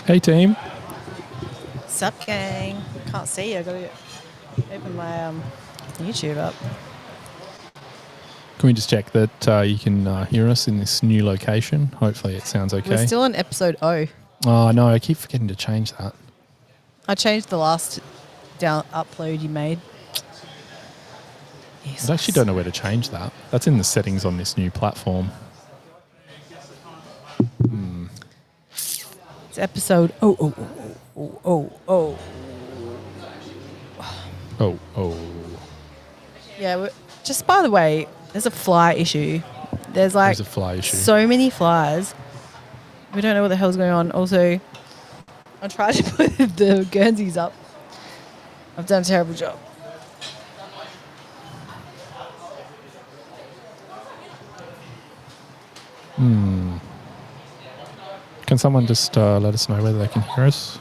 Hey, team. Sup, gang? Can't see you. I gotta open my YouTube up. Can we just check that you can hear us in this new location? Hopefully it sounds okay. We're still on episode O. Oh, no, I keep forgetting to change that. I changed the last upload you made. I actually don't know where to change that. That's in the settings on this new platform. It's episode Oh. Yeah, just by the way, there's a fly issue. There's a fly issue. So many flies. We don't know what the hell's going on. Also, I tried to put the Guernseys up. I've done a terrible job. Can someone just let us know whether they can hear us?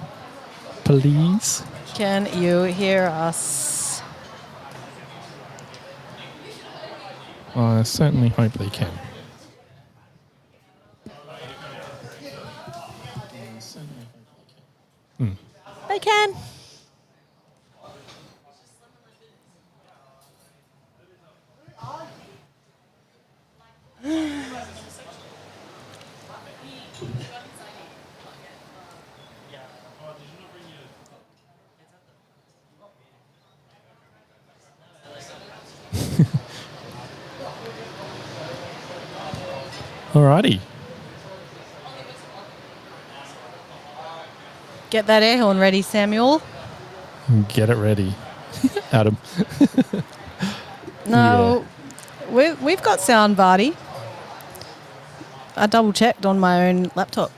Please? Can you hear us? I certainly hope they can. They can. Alrighty. Get that air horn ready, Samuel. Get it ready. Adam. No, we've got sound, Vardy. I double checked on my own laptop.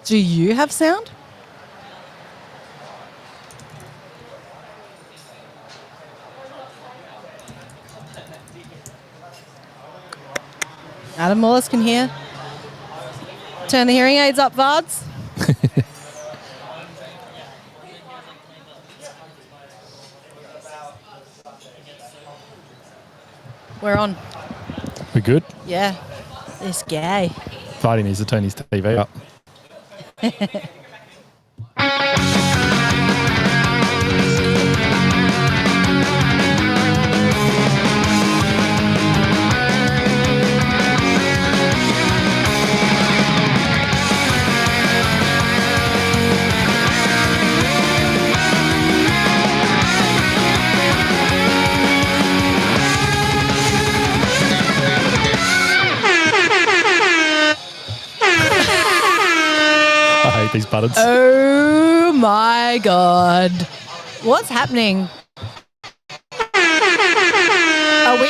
Do you have sound? Adam Wallace can hear. Turn the hearing aids up, Vards. We're on. We're good? Yeah. This guy. Vardy needs to turn his TV up. I hate these buttons. Oh my God. What's happening? Are we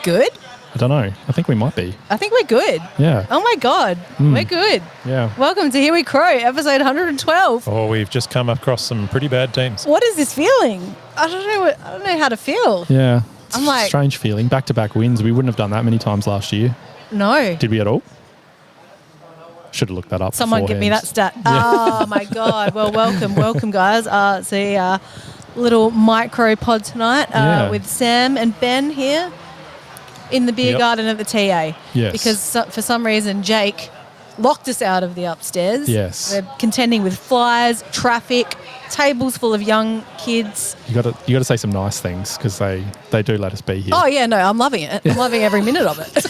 good? I don't know. I think we might be. I think we're good. Yeah. Oh my God. We're good. Yeah. Welcome to Here We Crow, episode 112. Oh, we've just come across some pretty bad teams. What is this feeling? I don't know how to feel. Yeah. It's I'm like- a strange feeling. Back-to-back wins. We wouldn't have done that many times last year. No. Did we at all? Should have looked that up. Someone give me that stat. Oh my God. Well, welcome guys. It's a little micro pod tonight with Sam and Ben here in the beer garden at the TA. Yes. Because for some reason Jake locked us out of the upstairs. Yes. We're contending with flies, traffic, tables full of young kids. You got to say some nice things because they do let us be here. Oh yeah, no, I'm loving it. I'm loving every minute of it.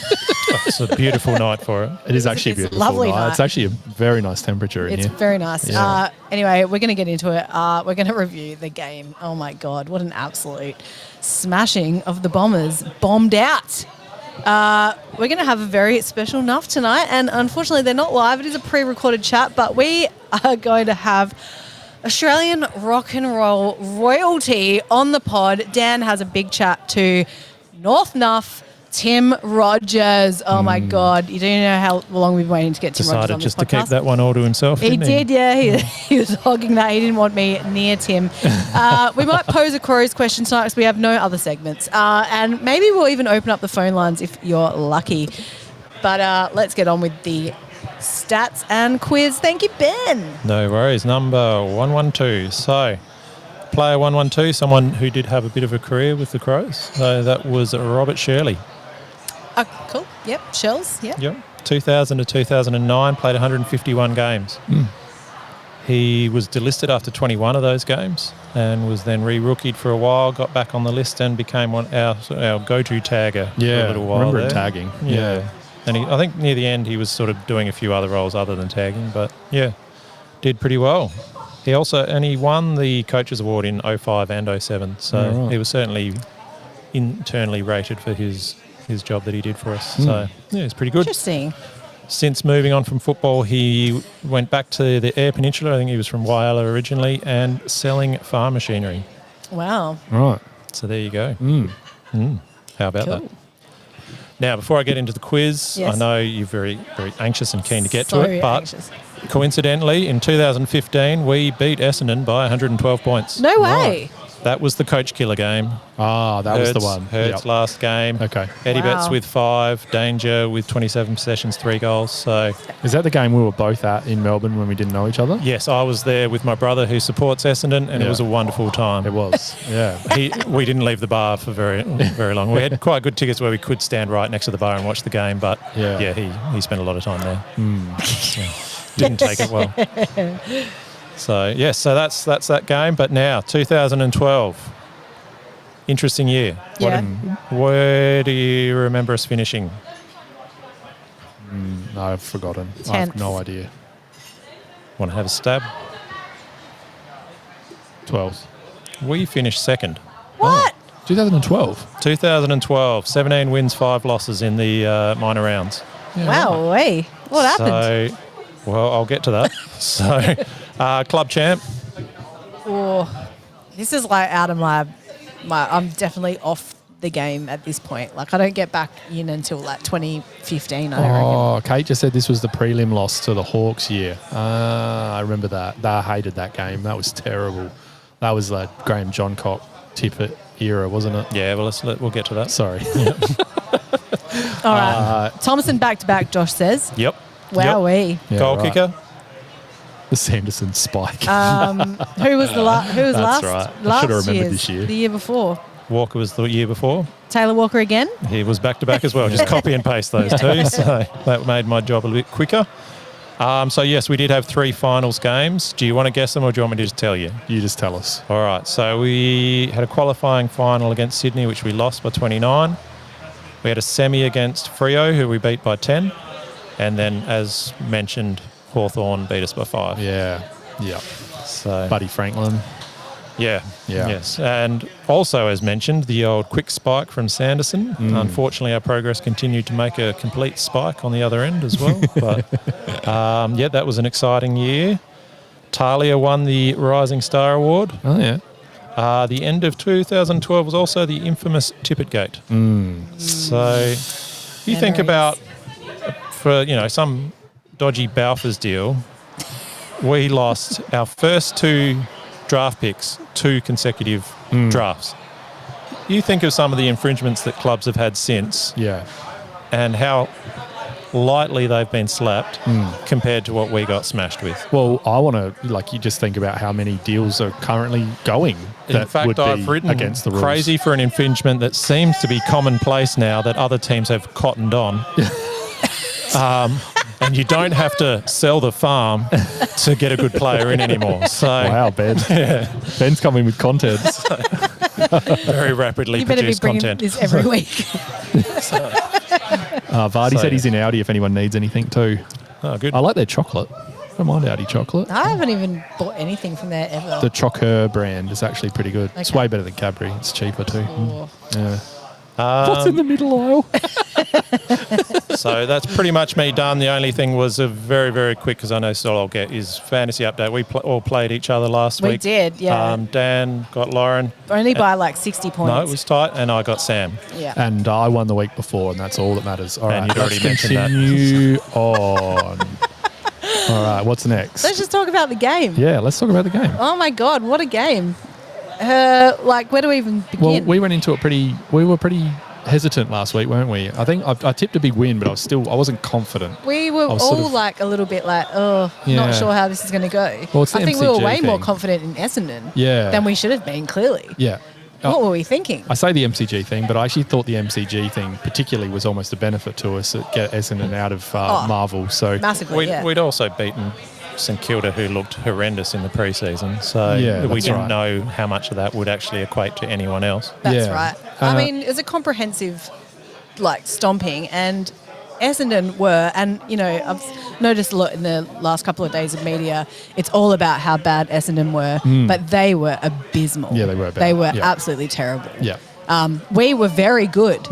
It's a beautiful night for it. It is actually a it's beautiful lovely night. night. It's actually a very nice temperature in It's here. very nice. Yeah. Anyway, we're going to get into it. We're going to review the game. Oh, my God. What an absolute smashing of the Bombers. Bombed out. We're going to have a very special nuff tonight. And unfortunately, they're not live. It is a pre-recorded chat. But we are going to have Australian rock and roll royalty on the pod. Dan has a big chat to North Nuff, Tim Rogers. Oh, my God. You don't know how long we've been waiting to get Tim Rogers Decided on this just podcast. to keep that one all to himself. He didn't did, yeah. He was hogging that. He didn't want me near Tim. We might pose a Crows question tonight because we have no other segments. And maybe we'll even open up the phone lines if you're lucky. But let's get on with the stats and quiz. Thank you, Ben. No worries. Number 112. So, player 112, someone who did have a bit of a career with the Crows. So that was Robert Shirley. Cool. Yep. Shells. Yep. Yep. 2000 to 2009, played 151 games. He was delisted after 21 of those games and was then re-rookied for a while, got back on the list and became our go-to tagger for a little while. Remember there. him tagging. Yeah. And I think near the end he was sort of doing a few other roles other than tagging, but yeah, did pretty well. He won the Coaches Award in 05 and 07, so he was certainly internally rated for his job that he did for us. So yeah, it's pretty good. Interesting. Since moving on from football, he went back to the Eyre Peninsula. I think he was from Whyalla originally, and selling farm machinery. Wow. Right. So there you go. How about that? Now, before I get into the quiz, Yes. I know you're very, very anxious and keen to get So to it, but anxious. coincidentally, in 2015, we beat Essendon by 112 points. No way. That was the coach killer game. Ah, that was the one. Hurt's last game. Okay. Eddie Wow. Betts with 5, Danger with 27 possessions, 3 goals. So, Is that the game we were both at in Melbourne when we didn't know each other? yes, I was there with my brother who supports Essendon, and it Yeah. was a wonderful time. It was. Yeah. We didn't leave the bar for very, very long. We had quite good tickets where we could stand right next to the bar and watch the game, but Yeah. he spent a lot of time there. Yeah. Didn't take it well. So, yes, so that's that game. But now, 2012. Interesting year. Yeah. Where do you remember us finishing? No, I've forgotten. I have 10th. no idea. Want to have a stab? 12. We finished second. What? 2012. 2012, 17 wins, 5 losses in the minor rounds. Yeah, Wow. Way. What happened? So, well, I'll get to that. So, club champ. Oh, this is like out of my. I'm definitely off the game at this point. Like I don't get back in until like 2015. I don't reckon. Oh, Kate just said this was the prelim loss to the Hawks year. I remember that. I hated that game. That was terrible. That was the Graham Johncock Tippett era, wasn't it? Yeah, well, we'll get to that. Sorry. All right. Thomason back to back. Josh says. Yep. Wowee. Yeah, Goal right. kicker. The Sanderson spike. Who was That's last? right. I Last should have remembered year's? this year. The year before. Walker was the year before. Taylor Walker again. He was back to back as well. Just copy and paste those two. So that made my job a little bit quicker. So yes, we did have 3 finals games. Do you want to guess them or do you want me to just tell you? You just tell us. All right. So we had a qualifying final against Sydney, which we lost by 29. We had a semi against Freo, who we beat by 10. And then, as mentioned, Hawthorn beat us by 5. Yeah. Yeah. So Buddy Franklin. Yeah. Yeah. Yes. And also, as mentioned, the old quick spike from Sanderson. Unfortunately, our progress continued to make a complete spike on the other end as well. But, yeah, that was an exciting year. Talia won the Rising Star Award. Oh, yeah. The end of 2012 was also the infamous Tippett Gate. So you think Memories. about, for, some dodgy Balfours deal, we lost our first 2 draft picks, 2 consecutive drafts. You think of some of the infringements that clubs have had since Yeah. and how lightly they've been slapped compared to what we got smashed with. Well, I want to, you just think about how many deals are currently going that In fact, would be I've written against the rules. crazy for an infringement that seems to be commonplace now that other teams have cottoned on. And you don't have to sell the farm to get a good player in anymore. So Wow, Ben. Ben's coming with content. very rapidly You better be produce bringing content. this every week. Vardy So, said he's in Audi if anyone needs anything too. Oh, good. I like their chocolate. I don't mind Audi chocolate. I haven't even bought anything from there ever. The Chocker brand is actually pretty good. It's Okay. way better than Cadbury. It's cheaper too. Oh. Yeah. What's in the middle aisle? So that's pretty much me done. The only thing was a very, very quick, because I know all I'll get, is fantasy update. We all played each other last We week. did, yeah. Dan got Lauren. Only by like 60 points. No, it was tight, and I got Sam. Yeah. And I won the week before, and that's all that matters. All And right, you'd let's already mentioned that. continue on. All right, what's next? Let's just talk about the game. Yeah, let's talk about the game. Oh my God, what a game. Where do we even begin? Well, we went into it we were pretty hesitant last week, weren't we? I think I tipped a big win, but I wasn't confident. We were I was all sort of- like a little bit like, Yeah. not sure how this is going to go. Well, it's the I think we were MCG way more thing. confident in Essendon Yeah. than we should have been, clearly. Yeah. What were we thinking? I say the MCG thing, but I actually thought the MCG thing particularly was almost a benefit to us at get Essendon out of Marvel. So Massively, We'd also beaten St Kilda, who looked horrendous in the pre-season. So Yeah, we that's didn't right. know how much of that would actually equate to anyone else. That's Yeah. right. I mean, it was a comprehensive, stomping, and Essendon were, and, I've noticed a lot in the last couple of days of media, it's all about how bad Essendon were, but they were abysmal. Yeah, they were bad. They were Yeah. absolutely terrible. Yeah. We were very good.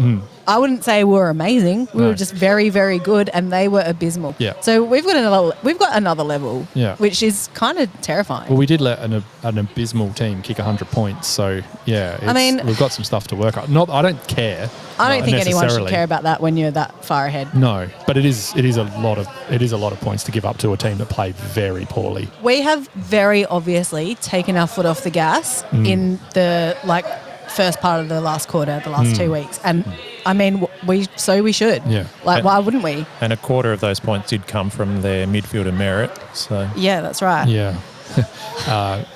I wouldn't say we were amazing. We No. were just very, very good, and they were abysmal. Yeah. So we've got another level, Yeah. which is kind of terrifying. Well, we did let an abysmal team kick 100 points, so yeah, mean- we've got some stuff to work on. I don't care. I don't think anyone should necessarily. care about that when you're that far ahead. No, but it is a lot of points to give up to a team that played very poorly. We have very obviously taken our foot off the gas in the first part of the last quarter, the last 2 weeks, and I mean we should. Yeah. Why wouldn't we? And a quarter of those points did come from their midfielder Merritt. So Yeah, that's right. Yeah.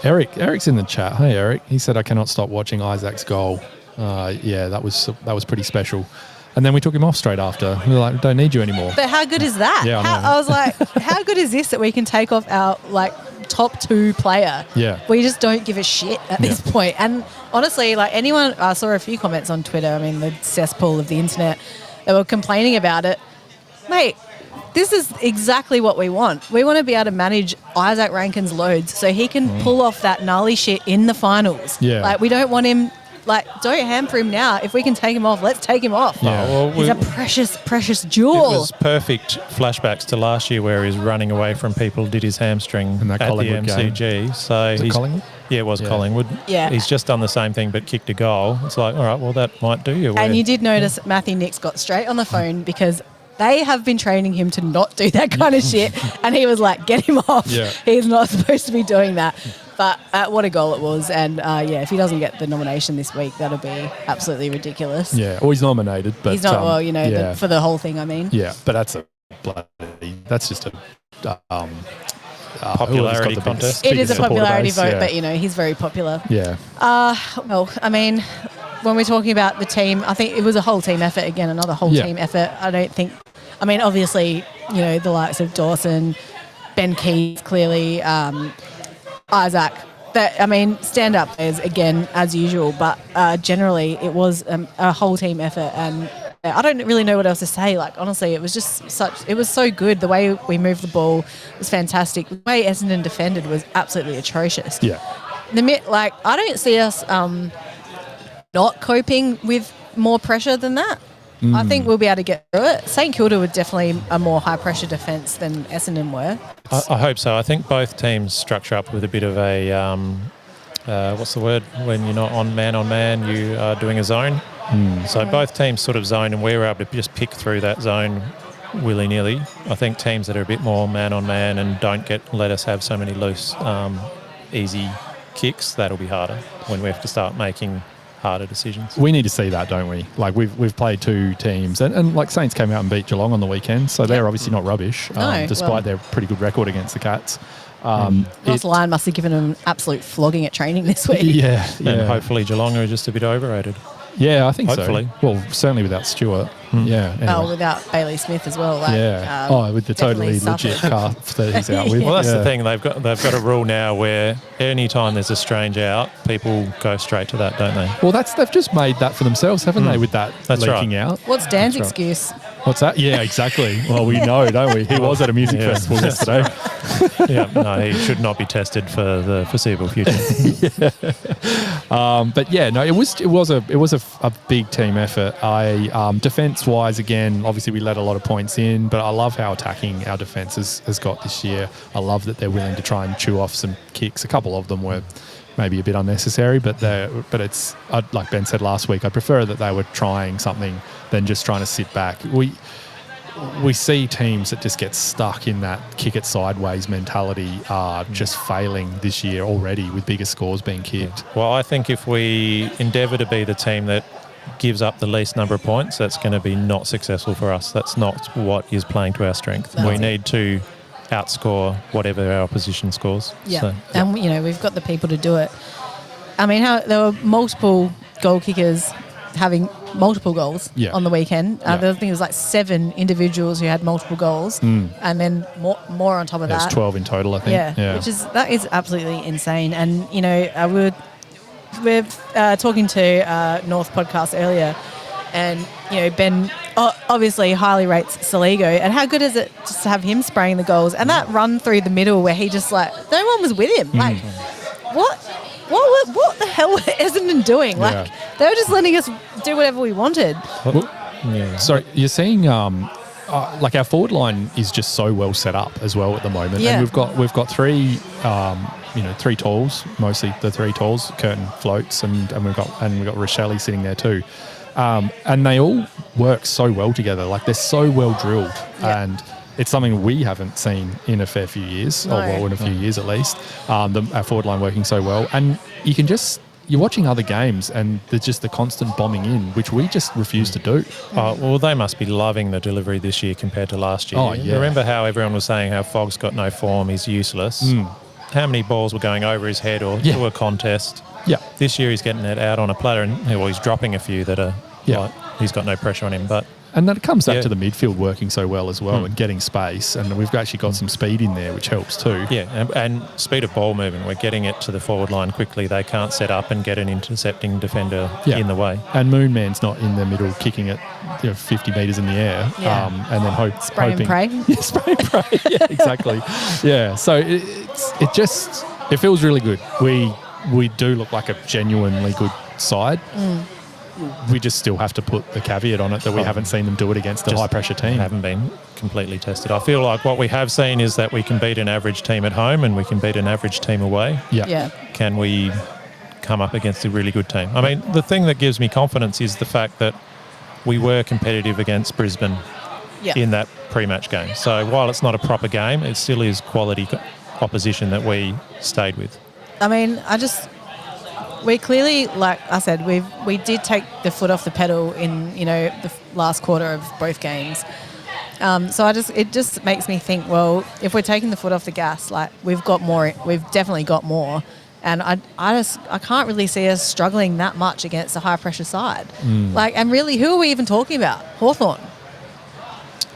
Eric's in the chat. Hey, Eric. He said, "I cannot stop watching Isaac's goal." Yeah, that was pretty special. And then we took him off straight after. We were like, "Don't need you anymore." But how good is that? Yeah, I know. I was like, how good is this that we can take off our top 2 player? Yeah. We just don't give a shit at this point. And honestly, anyone, I saw a few comments on Twitter, I mean, the cesspool of the internet, they were complaining about it. Mate, this is exactly what we want. We want to be able to manage Isaac Rankin's loads so he can pull off that gnarly shit in the finals. Yeah. We don't want him, don't hamper him now. If we can take him off, let's take him off. Yeah. well, He's a precious, precious it jewel. was perfect flashbacks to last year where he's running away from people, did his hamstring In that at the Collingwood game. MCG. So Was it he's Collingwood? Yeah, it was Yeah. Collingwood. Yeah. He's just done the same thing but kicked a goal. It's like, all right, well, that might do you. And you did notice Matthew Nix got straight on the phone because they have been training him to not do that kind of shit. And he was like, get him off. Yeah. He's not supposed to be doing that. But what a goal it was. And if he doesn't get the nomination this week, that'll be absolutely ridiculous. Yeah. Well, he's nominated, but He's not, yeah. for the whole thing, I mean. Yeah, but that's just a Popularity whoever's got the contest. It biggest is a supporter popularity base, vote, yeah. but, he's very popular. Yeah. Well, I mean, when we're talking about the team, I think it was a whole team effort again, another whole Yeah. team effort. Obviously, the likes of Dawson, Ben Keith, clearly, Isaac. Stand-up players again as usual, but generally it was a whole team effort, and I don't really know what else to say. Honestly, it was just it was so good. The way we moved the ball was fantastic. The way Essendon defended was absolutely atrocious. Yeah. I don't see us not coping with more pressure than that. I think we'll be able to get through it. St Kilda were definitely a more high-pressure defence than Essendon were. I hope so. I think both teams structure up with a bit of a, what's the word? When you're not on man, you are doing a zone. So both teams sort of zone, and we were able to just pick through that zone willy-nilly. I think teams that are a bit more man-on-man and don't let us have so many loose, easy kicks, that'll be harder when we have to start making harder decisions. We need to see that, don't we? We've played 2 teams, and Saints came out and beat Geelong on the weekend, so they're obviously not rubbish, despite their pretty good record against the Cats. Ross Lyon must have given them an absolute flogging at training this week. Yeah, And hopefully Geelong are just a bit overrated. Yeah, I think Hopefully. so. Well, certainly without Stewart. Yeah. Anyway. Without Bailey Smith as well. With the totally definitely legit calf that he's out with. Well, that's Yeah. the thing. They've got a rule now where any time there's a strange out, people go straight to that, don't they? Well, they've just made that for themselves, haven't they, with that That's leaking right. out? What's Dan's That's right. excuse? What's that? Yeah, exactly. Well, we know, don't we? He was at a music Yeah. festival yesterday. Yeah, no, he should not be tested for the foreseeable future. But yeah, no, it was a big team effort. Defense wise, again, obviously we let a lot of points in, but I love how attacking our defense has got this year. I love that they're willing to try and chew off some kicks. A couple of them were maybe a bit unnecessary, but it's like Ben said last week, I prefer that they were trying something than just trying to sit back. We see teams that just get stuck in that kick it sideways mentality are just failing this year already with bigger scores being kicked. Well, I think if we endeavour to be the team that gives up the least number of points, that's going to be not successful for us. That's not what is playing to our strength. No. We need to outscore whatever our opposition scores. Yeah, So, and we've got the people to do it. There were multiple goal kickers having multiple goals Yeah. on the weekend. Yeah. The other thing was like 7 individuals who had multiple goals, and then more on top of There's that. 12 in total, I think. Yeah, that is absolutely insane. And you know, we're talking to North podcast earlier, and you know, Ben obviously highly rates Saligo, and how good is it just to have him spraying the goals and that run through the middle where he just like no one was with him. Like, what the hell was Essendon doing? Like, they were just letting us do whatever we wanted. So you're seeing, like our forward line is just so well set up as well at the moment, Yeah. and we've got 3, 3 talls, mostly the 3 talls, Curtin floats, and we've got Rochelle sitting there too, and they all work so well together. Like they're so well drilled, and it's something we haven't seen in a fair few years, No. or well, in a few years at least. Our forward line working so well, and you're watching other games, and there's just the constant bombing in, which we just refuse to do. Oh, well, they must be loving the delivery this year compared to last year. Oh, yeah. Remember how everyone was saying how Fogg's got no form, he's useless. How many balls were going over his head or to a contest? Yeah. This year he's getting it out on a platter, and he's dropping a few that are like, he's got no pressure on him. But And that comes back to the midfield working so well as well, and getting space. And we've actually got some speed in there, which helps too. yeah, and speed of ball movement. We're getting it to the forward line quickly. They can't set up and get an intercepting defender in the way. And Moonman's not in the middle kicking it 50 metres in the air, and then Spray and pray. Yeah, spray and pray. Yeah, exactly. Yeah, so it feels really good. We do look like a genuinely good side. We just still have to put the caveat on it that we haven't seen them do it against a high-pressure team. Haven't been completely tested. I feel like what we have seen is that we can beat an average team at home and we can beat an average team away. Yeah. Can we come up against a really good team? I mean, the thing that gives me confidence is the fact that we were competitive against Brisbane in that pre-match game. So while it's not a proper game, it still is quality opposition that we stayed with. I mean, we clearly, like I said, we did take the foot off the pedal in the last quarter of both games. So it just makes me think, well, if we're taking the foot off the gas, like we've definitely got more, and I can't really see us struggling that much against a high pressure side. Like, and really, who are we even talking about? Hawthorn.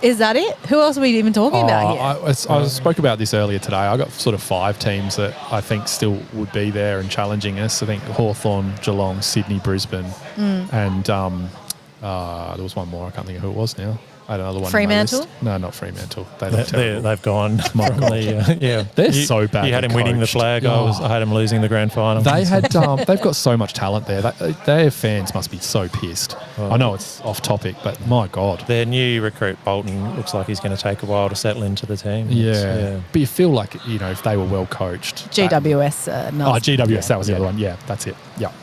Is that it? Who else are we even talking about here? I spoke about this earlier today. I got sort of 5 teams that I think still would be there and challenging us. I think Hawthorn, Geelong, Sydney, Brisbane, and there was one more. I can't think of who it was now. I had another one. Fremantle? No, not Fremantle. They've gone. They're so bad. You had him winning the flag. I had him losing the grand final. They had. They've got so much talent there. Their fans must be so pissed. I know it's off topic, but my God. Their new recruit Bolton looks like he's going to take a while to settle into the team. Yeah. But you feel like if they were well coached. GWS. GWS. That was the other one. Yeah, that's it. Yeah.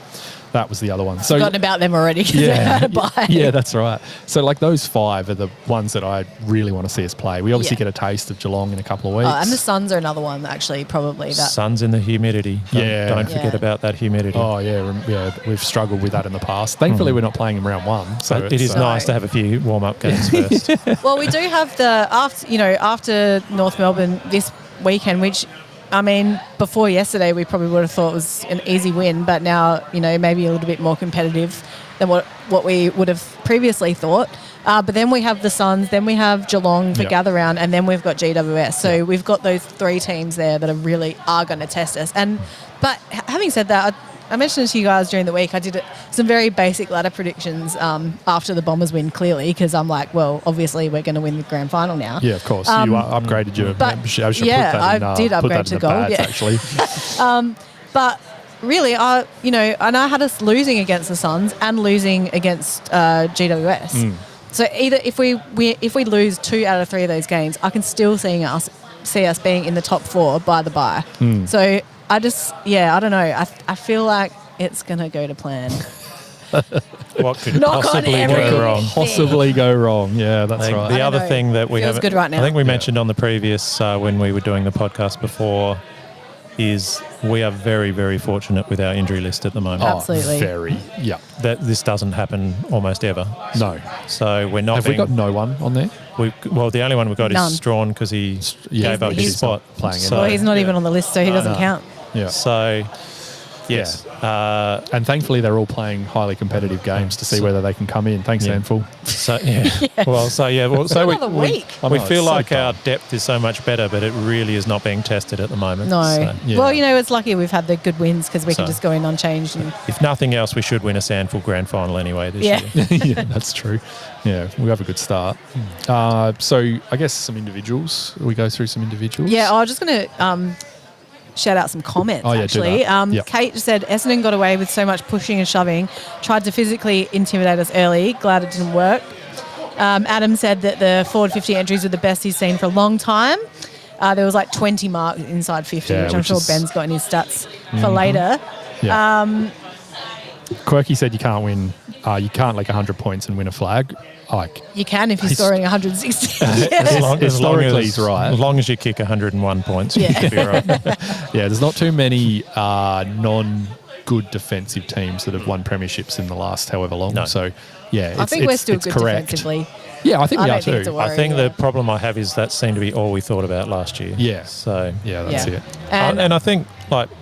That was the other one. So forgotten about them already because they had a bye. Yeah, that's right. So like those 5 are the ones that I really want to see us play. We obviously get a taste of Geelong in a couple of weeks. And the Suns are another one, actually, probably. Suns in the humidity. Don't forget about that humidity. Oh, yeah. We've struggled with that in the past. Thankfully, we're not playing in round 1. So it is nice to have a few warm-up games first. Well, we do have after North Melbourne this weekend, which, I mean, before yesterday, we probably would have thought was an easy win, but now, maybe a little bit more competitive than what we would have previously thought. But then we have the Suns, then we have Geelong for gather round, and then we've got GWS. So we've got those 3 teams there that are going to test us. But having said that, I mentioned it to you guys during the week. I did some very basic ladder predictions after the Bombers win, clearly, because I'm like, well, obviously we're going to win the grand final now. Yeah, of course. You upgraded your membership. I did upgrade to gold. Actually. But really, and I had us losing against the Suns and losing against GWS. So either if we lose 2 out of 3 of those games, I can still see us being in the top 4 by the bye. So I don't know. I feel like it's going to go to plan. What could possibly go wrong? Possibly go wrong. Yeah, that's right. The other thing that we have, good right now. I think we mentioned on the previous when we were doing the podcast before, is we are very, very fortunate with our injury list at the moment. Absolutely. Very. Yeah. That this doesn't happen almost ever. No. So we're not. Have we got no one on there? The only one we've got is Strawn because he gave up his spot playing. So he's not even on the list, so he doesn't count. Yeah. So, yes, And thankfully, they're all playing highly competitive games to see whether they can come in. Thanks, Handful. So so Another week. we feel like our depth is so much better, but it really is not being tested at the moment. No. So, Well, it's lucky we've had the good wins because we can just go in unchanged. And if nothing else, we should win a Sandful grand final anyway this year. Yeah, that's true. Yeah, we have a good start. So I guess some individuals. We go through some individuals. Yeah, I was just going to shout out some comments, do actually. that. Yep. Kate said, Essendon got away with so much pushing and shoving, tried to physically intimidate us early. Glad it didn't work. Adam said that the forward 50 entries were the best he's seen for a long time. There was like 20 marks inside 50, which I'm sure Ben's got in his stats for later. Yeah. Quirky said you can't win, you can't 100 points and win a flag. You can if you're scoring 160. Historically, he's right. As long as you kick 101 points, you should be right. There's not too many non-good defensive teams that have won premierships in the last however long. No. So, I think we're still good correct. defensively. Yeah, I think we are don't think too. it's a worry, I think the problem I have is that seemed to be all we thought about last year. Yeah. So that's it. And I think,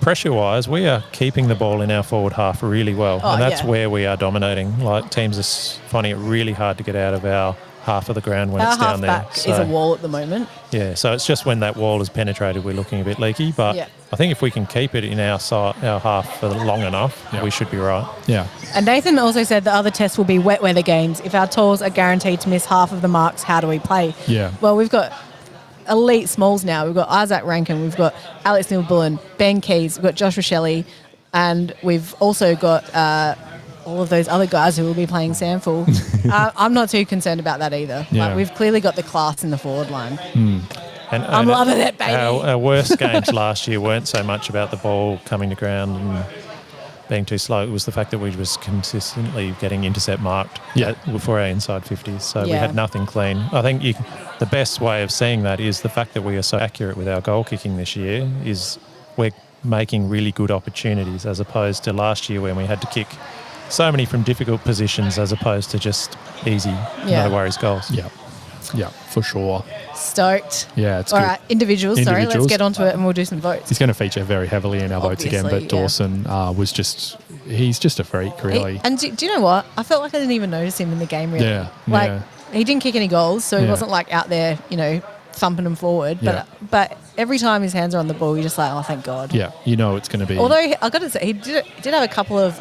pressure-wise, we are keeping the ball in our forward half really well. And that's where we are dominating. Teams are finding it really hard to get out of our half of the ground when it's down there. Our half-back is a wall at the moment. Yeah, so it's just when that wall is penetrated, we're looking a bit leaky. But I think if we can keep it in our half for long enough, we should be right. Yeah. And Nathan also said the other test will be wet weather games. If our tools are guaranteed to miss half of the marks, how do we play? Yeah. Well, we've got elite smalls now. We've got Isaac Rankin, we've got Alex Neal-Bullen, Ben Keys, we've got Josh Rochelle, and we've also got all of those other guys who will be playing Sandful. I'm not too concerned about that either. Yeah. We've clearly got the class in the forward line. And I'm loving it, baby. Our worst games last year weren't so much about the ball coming to ground and being too slow. It was the fact that we was consistently getting intercept marked for our inside 50s. So we had nothing clean. I think the best way of seeing that is the fact that we are so accurate with our goal kicking this year is we're making really good opportunities as opposed to last year when we had to kick so many from difficult positions as opposed to just easy, no worries goals. Yeah, for sure. Stoked. Yeah, it's all good. right. Individuals. Sorry, let's get onto it and we'll do some votes. He's going to feature very heavily in our votes again, but Dawson he's just a freak, really. And do you know what? I felt like I didn't even notice him in the game, really. Yeah. He didn't kick any goals, so he wasn't out there, thumping them forward. But every time his hands are on the ball, you're just like, oh, thank God. Yeah, it's going to be. Although I got to say, he did have a couple of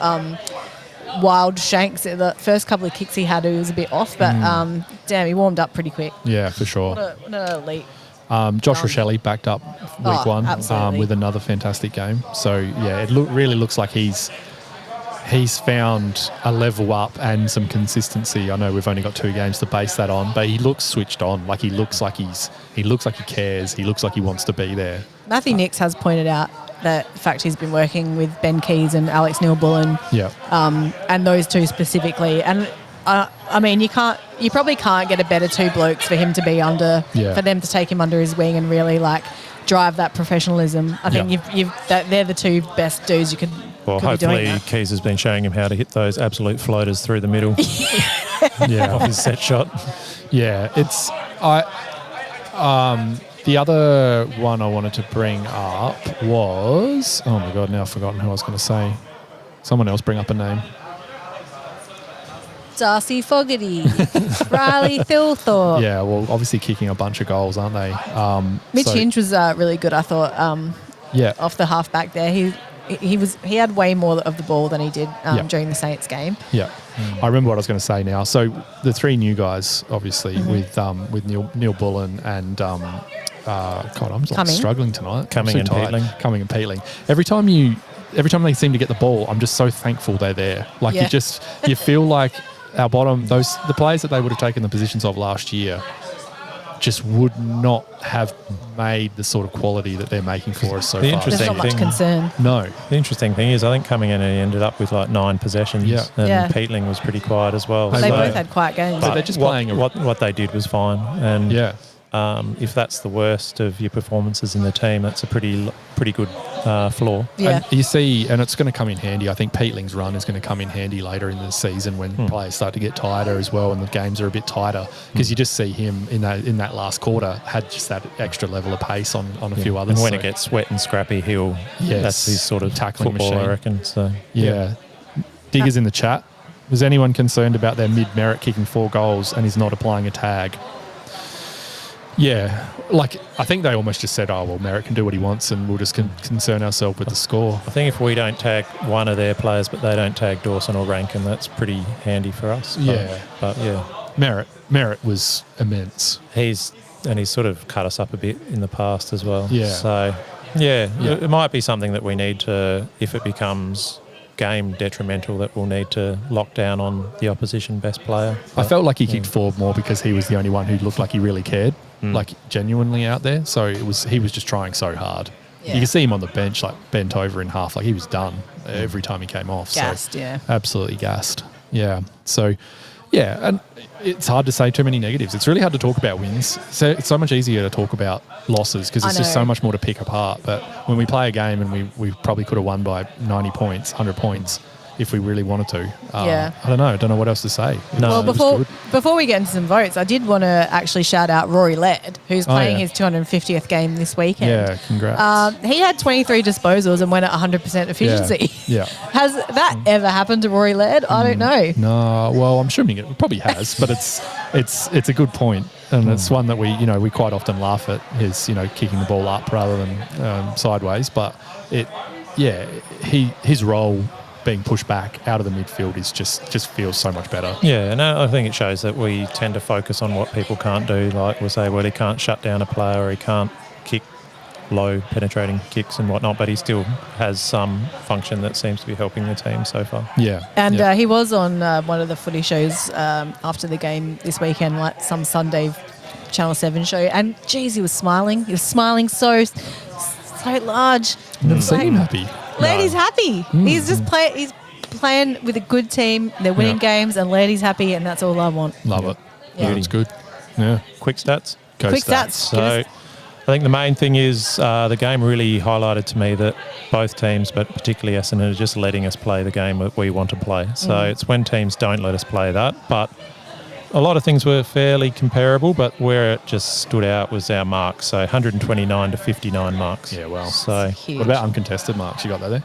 wild shanks. The first couple of kicks he had, he was a bit off, but damn, he warmed up pretty quick. Yeah, for sure. What an elite. Josh Rochelle backed up week one with another fantastic game. So yeah, it really looks like he's found a level up and some consistency. I know we've only got 2 games to base that on, but he looks switched on. He looks like he cares. He looks like he wants to be there. Matthew Nix has pointed out that the fact he's been working with Ben Keys and Alex Neal-Bullen, and those two specifically. And I mean, you probably can't get a better 2 blokes for him to be under, for them to take him under his wing and really drive that professionalism. I think they're the 2 best dudes you could. Well, could be doing hopefully that. Keys has been showing him how to hit those absolute floaters through the middle. Off his set shot. Yeah, the other one I wanted to bring up was, oh my God, now I've forgotten who I was going to say. Someone else bring up a name. Darcy Fogarty, Riley Thilthorpe. Yeah, well, obviously kicking a bunch of goals, aren't they? Mitch Hinch was really good, I thought. Off the half back there, he had way more of the ball than he did during the Saints game. Yeah, I remember what I was going to say now. So the 3 new guys, obviously, with Neal-Bullen and God, I'm struggling tonight. Cumming and Peatling. Every time they seem to get the ball, I'm just so thankful they're there. You feel like our bottom, the players that they would have taken the positions of last year just would not have made the sort of quality that they're making for us so far. There's not much concern. No. The interesting thing is I think coming in and he ended up with 9 possessions and Peatling was pretty quiet as well. They both had quiet games. So they're just playing what they did was fine. And if that's the worst of your performances in the team, that's a pretty good floor. Yeah. And you see, and it's going to come in handy. I think Peatling's run is going to come in handy later in the season when players start to get tighter as well, and the games are a bit tighter, because you just see him in that last quarter had just that extra level of pace on a few others. And when it gets wet and scrappy, that's his sort of tackling football, machine, I reckon. So yeah. Diggers in the chat. Was anyone concerned about their mid-merit kicking 4 goals and he's not applying a tag? Yeah, like I think they almost just said, oh, well, Merritt can do what he wants and we'll just concern ourselves with the score. I think if we don't tag one of their players but they don't tag Dawson or Rankin, that's pretty handy for us. But Merritt was immense. He's sort of cut us up a bit in the past as well. Yeah. So, it might be something that we need to, if it becomes game detrimental, that we'll need to lock down on the opposition best player. I felt like he kicked forward more because he was the only one who looked like he really cared, like genuinely out there. So he was just trying so hard. Yeah. You can see him on the bench, like bent over in half, like he was done every time he came off. Gassed, so yeah. Absolutely gassed. Yeah. So, yeah, and it's hard to say too many negatives. It's really hard to talk about wins. So it's so much easier to talk about losses because it's just so much more to pick apart. But when we play a game and we probably could have won by 90 points, 100 points, if we really wanted to. I don't know what else to say. No, well, before we get into some votes, I did want to actually shout out Rory Laird, who's playing his 250th game this weekend. Yeah, congrats. He had 23 disposals and went at 100% efficiency. Yeah. Has that ever happened to Rory Laird? I don't know. No, well, I'm assuming it probably has, but it's a good point. And it's one that we quite often laugh at, his kicking the ball up rather than sideways. But his role being pushed back out of the midfield is just feels so much better. Yeah, and I think it shows that we tend to focus on what people can't do. Like we'll say, well, he can't shut down a player or he can't kick low penetrating kicks and whatnot, but he still has some function that seems to be helping the team so far. Yeah. And he was on one of the footy shows after the game this weekend, like some Sunday Channel 7 show, and geez, he was smiling. He was smiling so large. I've never seen him happy. Lairdy's happy. He's just he's playing with a good team. They're winning games, and Lairdy's happy, and that's all I want. Love it. Yeah. It's good. Yeah. Quick stats. Quick stats. So I think the main thing is the game really highlighted to me that both teams, but particularly Essendon, are just letting us play the game that we want to play. So it's when teams don't let us play that. But a lot of things were fairly comparable, but where it just stood out was our marks. So 129 to 59 marks. Yeah, well. So huge. What about uncontested marks? You got that there?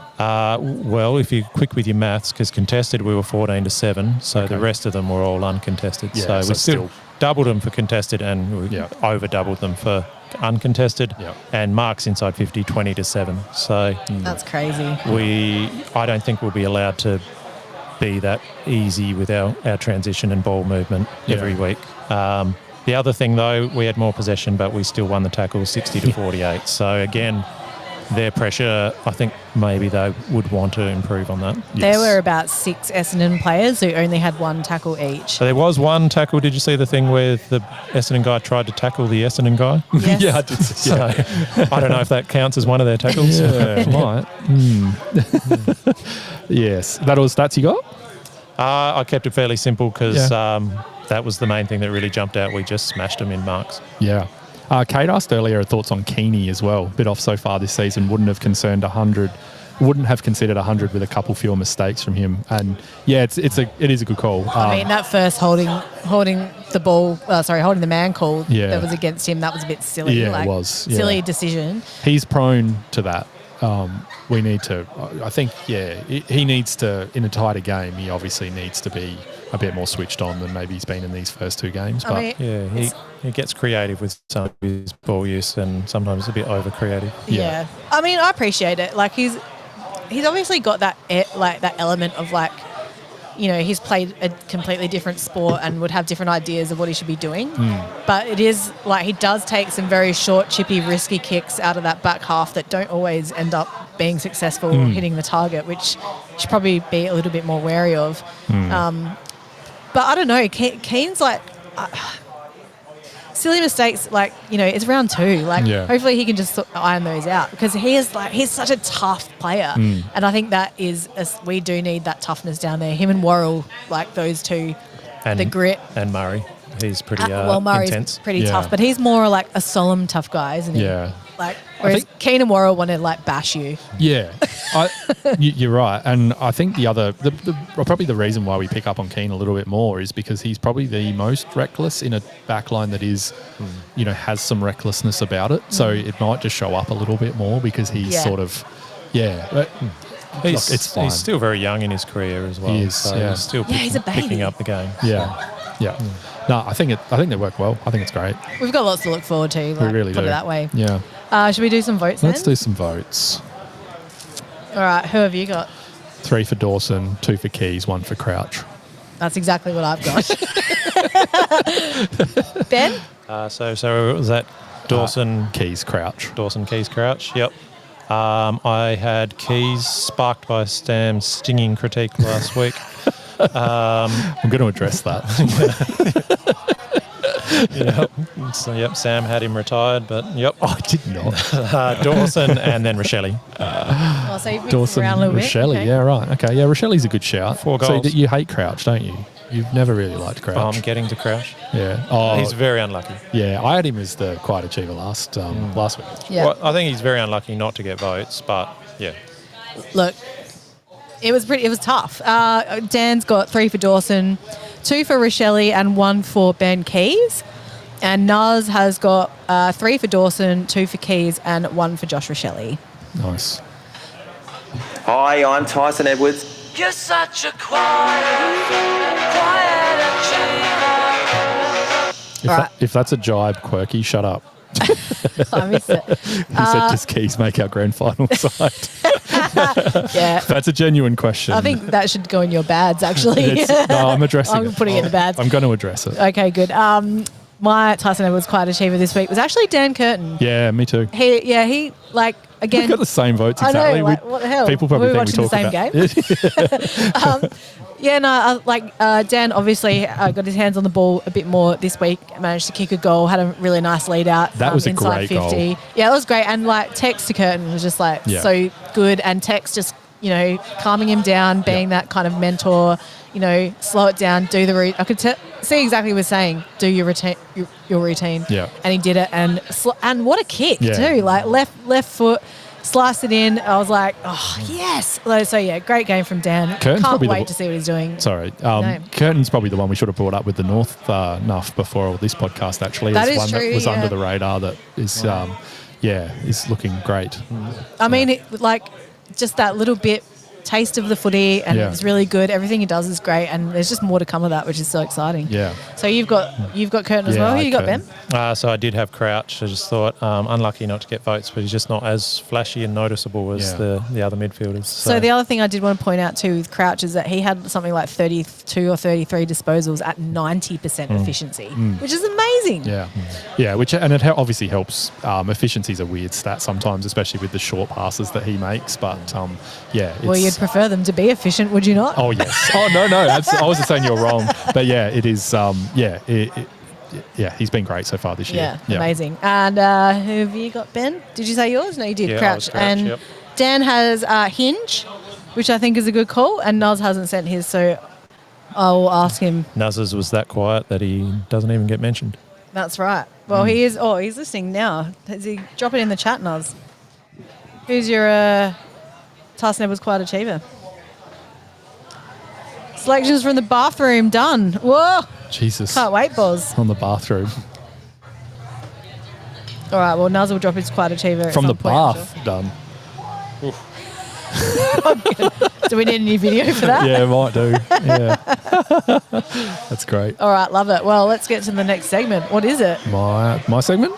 well, if you're quick with your maths, because contested we were 14 to 7, so the rest of them were all uncontested. Yeah, so we still doubled them for contested and we over doubled them for uncontested. Yeah. And marks inside 50, 20 to 7. So That's crazy. I don't think we'll be allowed to be that easy with our transition and ball movement every week. The other thing, though, we had more possession, but we still won the tackle 60 to 48. So, again, their pressure, I think maybe they would want to improve on that. There were about 6 Essendon players who only had 1 tackle each. So there was one tackle. Did you see the thing where the Essendon guy tried to tackle the Essendon guy? Yes. Yeah, I did. So I don't know if that counts as one of their tackles. Yeah, might. Yes. That all the stats you got? I kept it fairly simple because that was the main thing that really jumped out. We just smashed them in marks. Yeah. Kate asked earlier her thoughts on Keeney as well. Bit off so far this season. Wouldn't have considered 100 with a couple fewer mistakes from him. And yeah, it is a good call. I mean, that first holding the ball, holding the man call that was against him, that was a bit silly. Yeah, it was. Yeah. Silly decision. He's prone to that. We need to, I think, he needs to, in a tighter game, he obviously needs to be a bit more switched on than maybe he's been in these first 2 games. But he gets creative with some of his ball use and sometimes a bit over creative. Yeah. I mean, I appreciate it. Like he's obviously got that that element of like, he's played a completely different sport and would have different ideas of what he should be doing. But it is like he does take some very short, chippy, risky kicks out of that back half that don't always end up being successful hitting the target, which should probably be a little bit more wary of. But I don't know. Keane's like silly mistakes. Like it's round 2. Like hopefully he can just iron those out because he's such a tough player, and I think that is we do need that toughness down there. Him and Worrell, like those two, and the grit and Murray. he's pretty Murray's intense. pretty tough, but he's more like a solemn tough guy, isn't he? Yeah. Like, whereas Keen and Warren want to like bash you. Yeah, you're right. And I think probably the reason why we pick up on Keane a little bit more is because he's probably the most reckless in a backline that is, has some recklessness about it. So it might just show up a little bit more because he's sort of, but it's fine. He's still very young in his career as well. He is, so he's still he's a baby. picking up the game. Yeah. No, I think they work well. I think it's great. We've got lots to look forward to. Like, We really put do. it that way. Yeah. Should we do some votes Let's then? do some votes. All right, who have you got? 3 for Dawson, 2 for Keys, 1 for Crouch. That's exactly what I've got. Ben? So was that Dawson, Keys, Crouch. Dawson, Keys, Crouch? Yep. I had Keys sparked by Sam's stinging critique last week. I'm going to address that. Sam had him retired, but I did not. Dawson and then Rochelle. So you've mixed Dawson, around a little Rochelle. bit. Okay. Yeah, right. Okay, yeah, Rochelle's a good shout. 4 goals. So you hate Crouch, don't you? You've never really liked Crouch. I'm getting to Crouch. Yeah. Oh, He's very unlucky. yeah. I had him as the quiet achiever last week. Yeah. Well, I think he's very unlucky not to get votes, but yeah. Look, it was tough. Dan's got 3 for Dawson, 2 for Rochelle, and 1 for Ben Keys. And Nuz has got 3 for Dawson, 2 for Keys, and 1 for Josh Rochelle. Nice. Hi, I'm Tyson Edwards. You're such a quiet achiever. If that's a jibe, Quirky, shut up. I missed it. He said, does Keys make our grand final side? Yeah. That's a genuine question. I think that should go in your bads, actually. No, I'm addressing it. I'm putting it in the bads. I'm going to address it. Okay, good. My Tyson Edwards quiet achiever this week was actually Dan Curtin. Yeah, me too. He again. We've got the same votes I exactly. know, like, what the hell? People probably Were we think we watching talk the same about game? Dan obviously got his hands on the ball a bit more this week, managed to kick a goal, had a really nice lead out. That was a inside great 50. goal. Yeah, it was great. And Tex to Curtin was just so good. And Tex just, calming him down, being that kind of mentor, slow it down, do the route. I could see exactly what he was saying, do your routine. Yeah. And he did it. And what a kick Yeah. too. Like left foot, sliced it in. I was like, oh, yes. So, yeah, great game from Dan. Curtin's Can't probably wait to see what he's doing. Sorry. No. Curtin's probably the one we should have brought up with the North nuff before this podcast, actually. That It's is one true, that was yeah. under the radar that is, is looking great. I mean, just that little bit taste of the footy, and it's really good. Everything he does is great, and there's just more to come of that, which is so exciting. Yeah. So you've got Curtin as well. Who you got, Curtin. Ben? So I did have Crouch. I just thought unlucky not to get votes, but he's just not as flashy and noticeable as the other midfielders. So the other thing I did want to point out too with Crouch is that he had something like 32 or 33 disposals at 90% efficiency, which is amazing. Yeah. Yeah, and it obviously helps. Efficiency's a weird stat sometimes, especially with the short passes that he makes. But, Well, you'd prefer them to be efficient, would you not? Oh, yes. Oh, no. I wasn't saying you're wrong. But, yeah, it is. He's been great so far this year. Yeah, amazing. And who have you got, Ben? Did you say yours? No, you did. Yeah, I Crouch. was Crouch, And yep. Dan has Hinge, which I think is a good call, and Nuz hasn't sent his, so I'll ask him. Nuzz's was that quiet that he doesn't even get mentioned. That's right. Well, he is. Oh, he's listening now. Drop it in the chat, Nuz. Who's your Tyson Edwards quiet achiever? Selections from the bathroom done. Whoa! Jesus. Can't wait, Boz. On the bathroom. All right. Well, Nuz will drop his quiet achiever at From the some point, I'm bath, done. sure. Do we need any video for that? Yeah, might do. Yeah. That's great. All right, love it. Well, let's get to the next segment. What is it? My segment?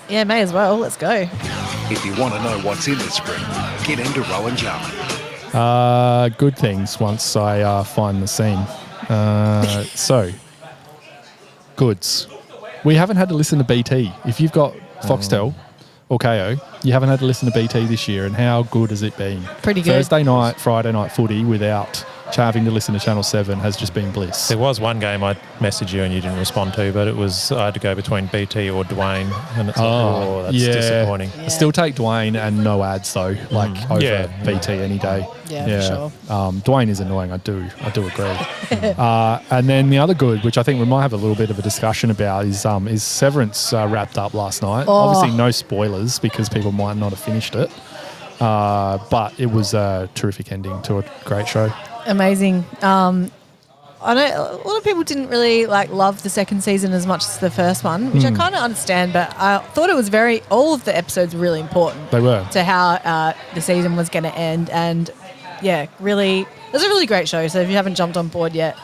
Yeah, may as well. Let's go. If you want to know what's in the spring, get into Rowan Jarman. Good things once I find the scene. So, goods. We haven't had to listen to BT. If you've got Foxtel or KO, you haven't had to listen to BT this year, and how good has it been? Pretty good. Thursday night, Friday night footy without having to listen to Channel 7 has just been bliss. There was one game I messaged you and you didn't respond to, but it was I had to go between BT or Dwayne, and it's that's disappointing. Yeah. I still take Dwayne and no ads though, over Yeah. BT any day. Yeah, for sure. Dwayne is annoying. I do agree. And then the other good, which I think we might have a little bit of a discussion about, is Severance wrapped up last night. Oh. Obviously, no spoilers because people might not have finished it. But it was a terrific ending to a great show. Amazing. I know a lot of people didn't really love the second season as much as the first one, which I kind of understand, but I thought it was all of the episodes were really important. They were. To how the season was going to end. And yeah, really, it was a really great show. So if you haven't jumped on board yet,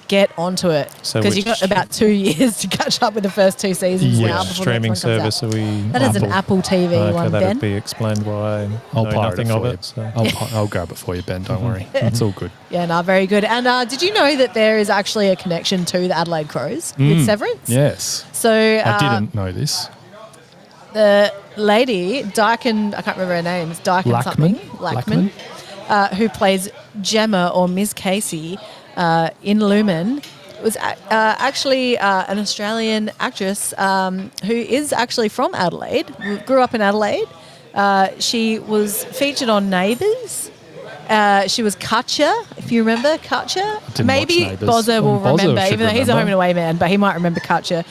get onto it. So because you've got about 2 years to catch up with the first 2 seasons now. Which Before streaming the next one comes service are we? That is an Apple TV one, that'll Ben. be explained why I I'll know pirate nothing it of for it. you. So. I'll grab it for you, Ben. Don't worry. It's all good. Yeah, no, very good. And did you know that there is actually a connection to the Adelaide Crows with Severance? Yes. So I didn't know this. the lady, Dyken, I can't remember her name, it's Dyken Lackman? something, Lackman, who plays Gemma or Ms. Casey in Lumen, was actually an Australian actress who is actually from Adelaide, grew up in Adelaide. She was featured on Neighbours. She was Katja, if you remember Katja. Didn't Maybe watch Neighbours. Bozza will Bozza remember, should even though he's a remember. home and away man, but he might remember Katja.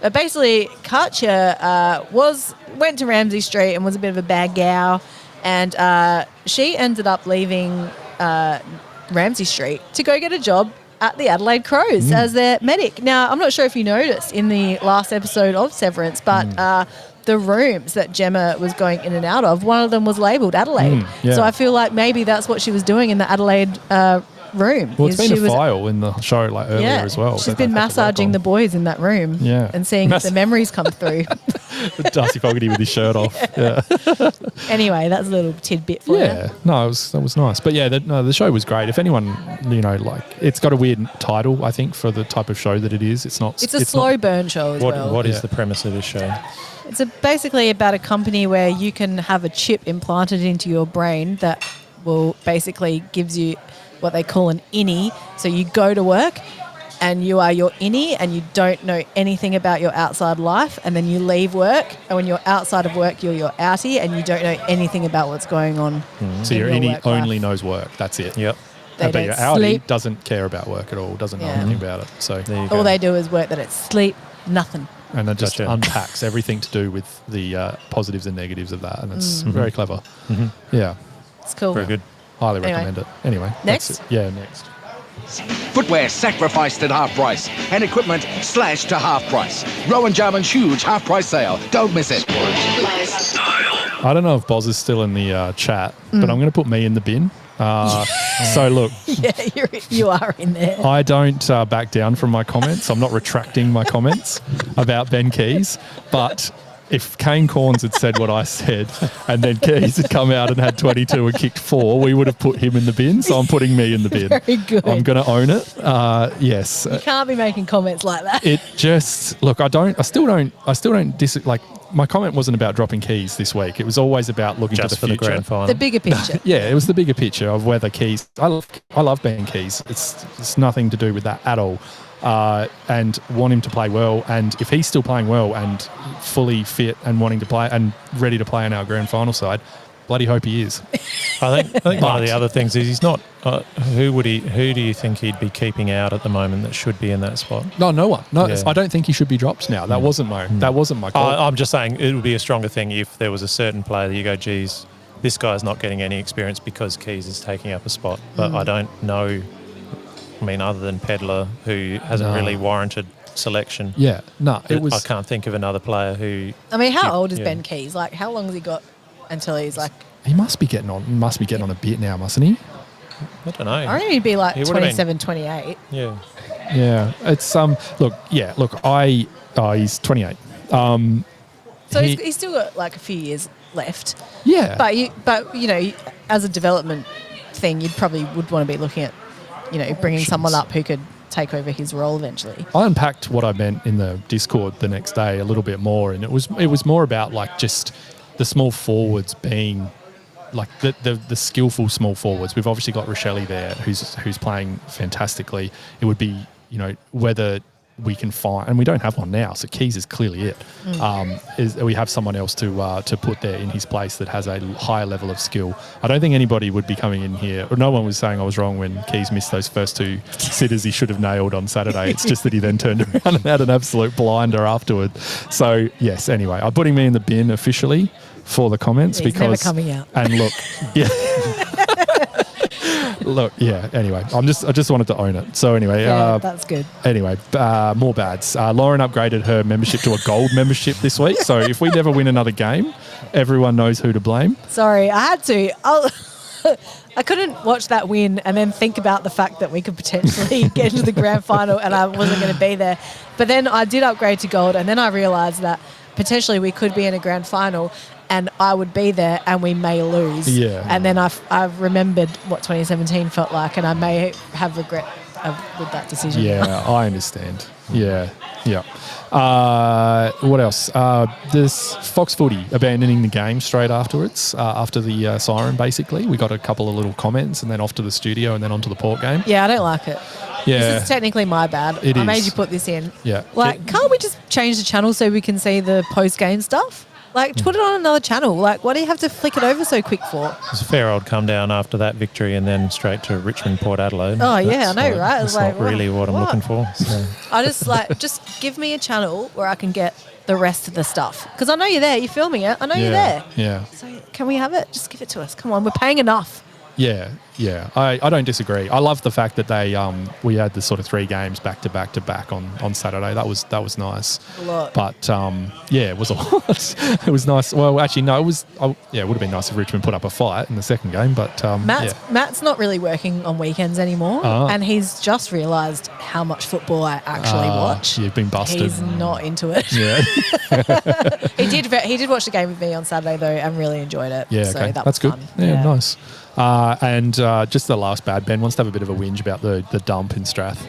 But basically, Katja went to Ramsay Street and was a bit of a bad gal, and she ended up leaving Ramsay Street to go get a job at the Adelaide Crows as their medic. Now, I'm not sure if you noticed in the last episode of Severance, but the rooms that Gemma was going in and out of, one of them was labelled Adelaide. yeah. So I feel like maybe that's what she was doing in the Adelaide room. Well, it's is been she a was- file in the show earlier as well. She's that been they've had to work massaging on. the boys in that room and seeing if the memories come through. Darcy Fogarty with his shirt off. Yeah. Anyway, that's a little tidbit for you. Yeah, no, that was nice. But yeah, the show was great. If anyone, it's got a weird title, I think, for the type of show that it is. It's not. It's a slow burn show as What well. What is Yeah. the premise of this show? It's basically about a company where you can have a chip implanted into your brain that will basically gives you what they call an innie. So you go to work and you are your innie and you don't know anything about your outside life, and then you leave work and when you're outside of work you're your outie and you don't know anything about what's going on. So in your your innie work only life. knows work. That's it. Yep. They But your don't outie sleep. doesn't care about work at all. Doesn't know Yeah. anything about it. So There you go. All they do is work that it's sleep, nothing. and it just Gotcha. unpacks everything to do with the positives and negatives of that, and it's very clever. Yeah, It's cool. Very good. highly Anyway. recommend it. Anyway, Next? that's it. Yeah, next. Footwear sacrificed at half price and equipment slashed to half price. Rowan Jarman's huge half price sale. Don't miss it. I don't know if Boz is still in the chat, but I'm going to put me in the bin. So look, Yeah, you are in there. I don't back down from my comments. I'm not retracting my comments about Ben Keys, but if Kane Corns had said what I said and then Keys had come out and had 22 and kicked 4, we would have put him in the bin. So I'm putting me in the bin. Very good. I'm going to own it. Yes. You can't be making comments like that. It just look. I still don't. My comment wasn't about dropping Keys this week. It was always about looking Just to for the the future. grand final. The bigger picture. Yeah, it was the bigger picture of whether Keys. I love Ben Keys. It's nothing to do with that at all. And want him to play well. And if he's still playing well and fully fit and wanting to play and ready to play in our grand final side, bloody hope he is. I think one of the other things is he's not. Who do you think he'd be keeping out at the moment that should be in that spot? No one. No, Yeah. I don't think he should be dropped now. That wasn't my call. I'm just saying it would be a stronger thing if there was a certain player that you go, geez, this guy's not getting any experience because Keys is taking up a spot. But I don't know. I mean, other than Pedler, who hasn't No. really warranted selection. Yeah, no, it was. I can't think of another player who. I mean, how old is Yeah. Ben Keys? Like, how long has he got until he's like, He must be getting on. A bit now, mustn't he? I don't know. I reckon he'd be like He would've been- 27, 28. Yeah. Yeah, it's he's 28. So He- he's still got like a few years left. Yeah, But you know, as a development thing, you'd probably would want to be looking at, bringing someone up who could take over his role eventually. I unpacked what I meant in the Discord the next day a little bit more, and it was more about like just the small forwards being like the skillful small forwards. We've obviously got Rochelle there, who's playing fantastically. It would be, whether we can find, and we don't have one now, so Keys is clearly it. Is we have someone else to put there in his place that has a higher level of skill. I don't think anybody would be coming in here, or no one was saying I was wrong when Keys missed those first 2 sitters he should have nailed on Saturday. It's just that he then turned around and had an absolute blinder afterward. So yes, anyway, I'm putting me in the bin officially for the comments. He's because never coming out. And look, yeah. Look, yeah. Anyway, I just wanted to own it. So anyway, Yeah, that's good. Anyway, more bads. Lauren upgraded her membership to a gold membership this week. So if we never win another game, everyone knows who to blame. Sorry, I had to. I couldn't watch that win and then think about the fact that we could potentially get into the grand final and I wasn't going to be there. But then I did upgrade to gold, and then I realised that potentially we could be in a grand final and I would be there and we may lose. Yeah. And then I've remembered what 2017 felt like, and I may have regret with that decision. Yeah, I understand. Yeah. What else? This Fox Footy abandoning the game straight afterwards, after the siren, basically. We got a couple of little comments and then off to the studio and then onto the port game. Yeah, I don't like it. Yeah. This is technically my bad. It I is. made you put this in. Yeah. Like, can't we just change the channel so we can see the post-game stuff? Like, put it on another channel. Like, why do you have to flick it over so quick for? It's a fair old come down after that victory and then straight to Richmond, Port Adelaide. Oh, yeah, I know, right? It's Like, not really what I'm looking for. So. I just give me a channel where I can get the rest of the stuff. Because I know you're there. You're filming it. I know you're there. Yeah. So can we have it? Just give it to us. Come on, we're paying enough. Yeah. I don't disagree. I love the fact that they we had the sort of 3 games back to back on Saturday. That was nice. A lot. But it was a lot. It was nice. Well, actually, no, it was. It would have been nice if Richmond put up a fight in the second game. But Matt's not really working on weekends anymore, and he's just realised how much football I actually watch. You've been busted. He's not into it. Yeah. He did watch the game with me on Saturday though, and really enjoyed it. Yeah. So Okay. that That's was good. fun. Yeah. Nice. And just the last bad. Ben wants to have a bit of a whinge about the dump in Strath.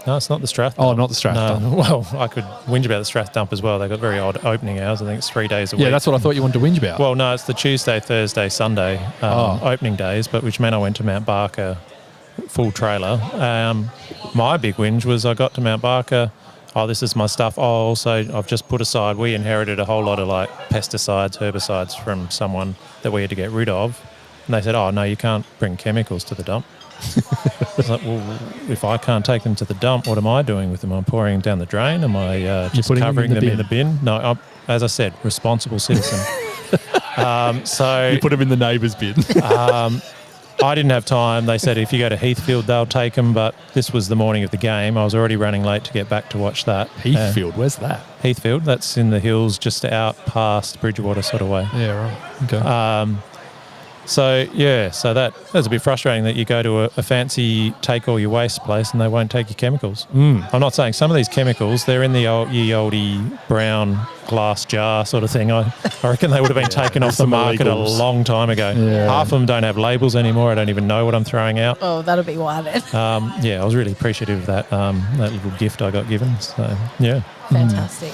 No, it's not the Strath. Oh, not the Strath dump. No, well, I could whinge about the Strath dump as well. They've got very odd opening hours. I think it's 3 days a week. Yeah, that's what I thought you wanted to whinge about. Well, no, it's the Tuesday, Thursday, Sunday opening days, but which meant I went to Mount Barker full trailer. My big whinge was I got to Mount Barker. Oh, this is my stuff. Oh, also, I've just put aside, we inherited a whole lot of like pesticides, herbicides from someone that we had to get rid of. And they said, oh, no, you can't bring chemicals to the dump. I was like, well, if I can't take them to the dump, what am I doing with them? I'm pouring them down the drain? Am I just covering them in the bin? No, I'm, as I said, responsible citizen. So you put them in the neighbour's bin. I didn't have time. They said if you go to Heathfield, they'll take them. But this was the morning of the game. I was already running late to get back to watch that. Heathfield, where's that? Heathfield, that's in the hills just out past Bridgewater sort of way. Yeah, right. Okay. So that was a bit frustrating that you go to a fancy take all your waste place and they won't take your chemicals. I'm not saying some of these chemicals, they're in the oldie brown glass jar sort of thing. I reckon they would have been taken off the market a long time ago. Yeah. Half of them don't have labels anymore. I don't even know what I'm throwing out. Oh, that'll be why then. I was really appreciative of that little gift I got given. So, yeah. Fantastic.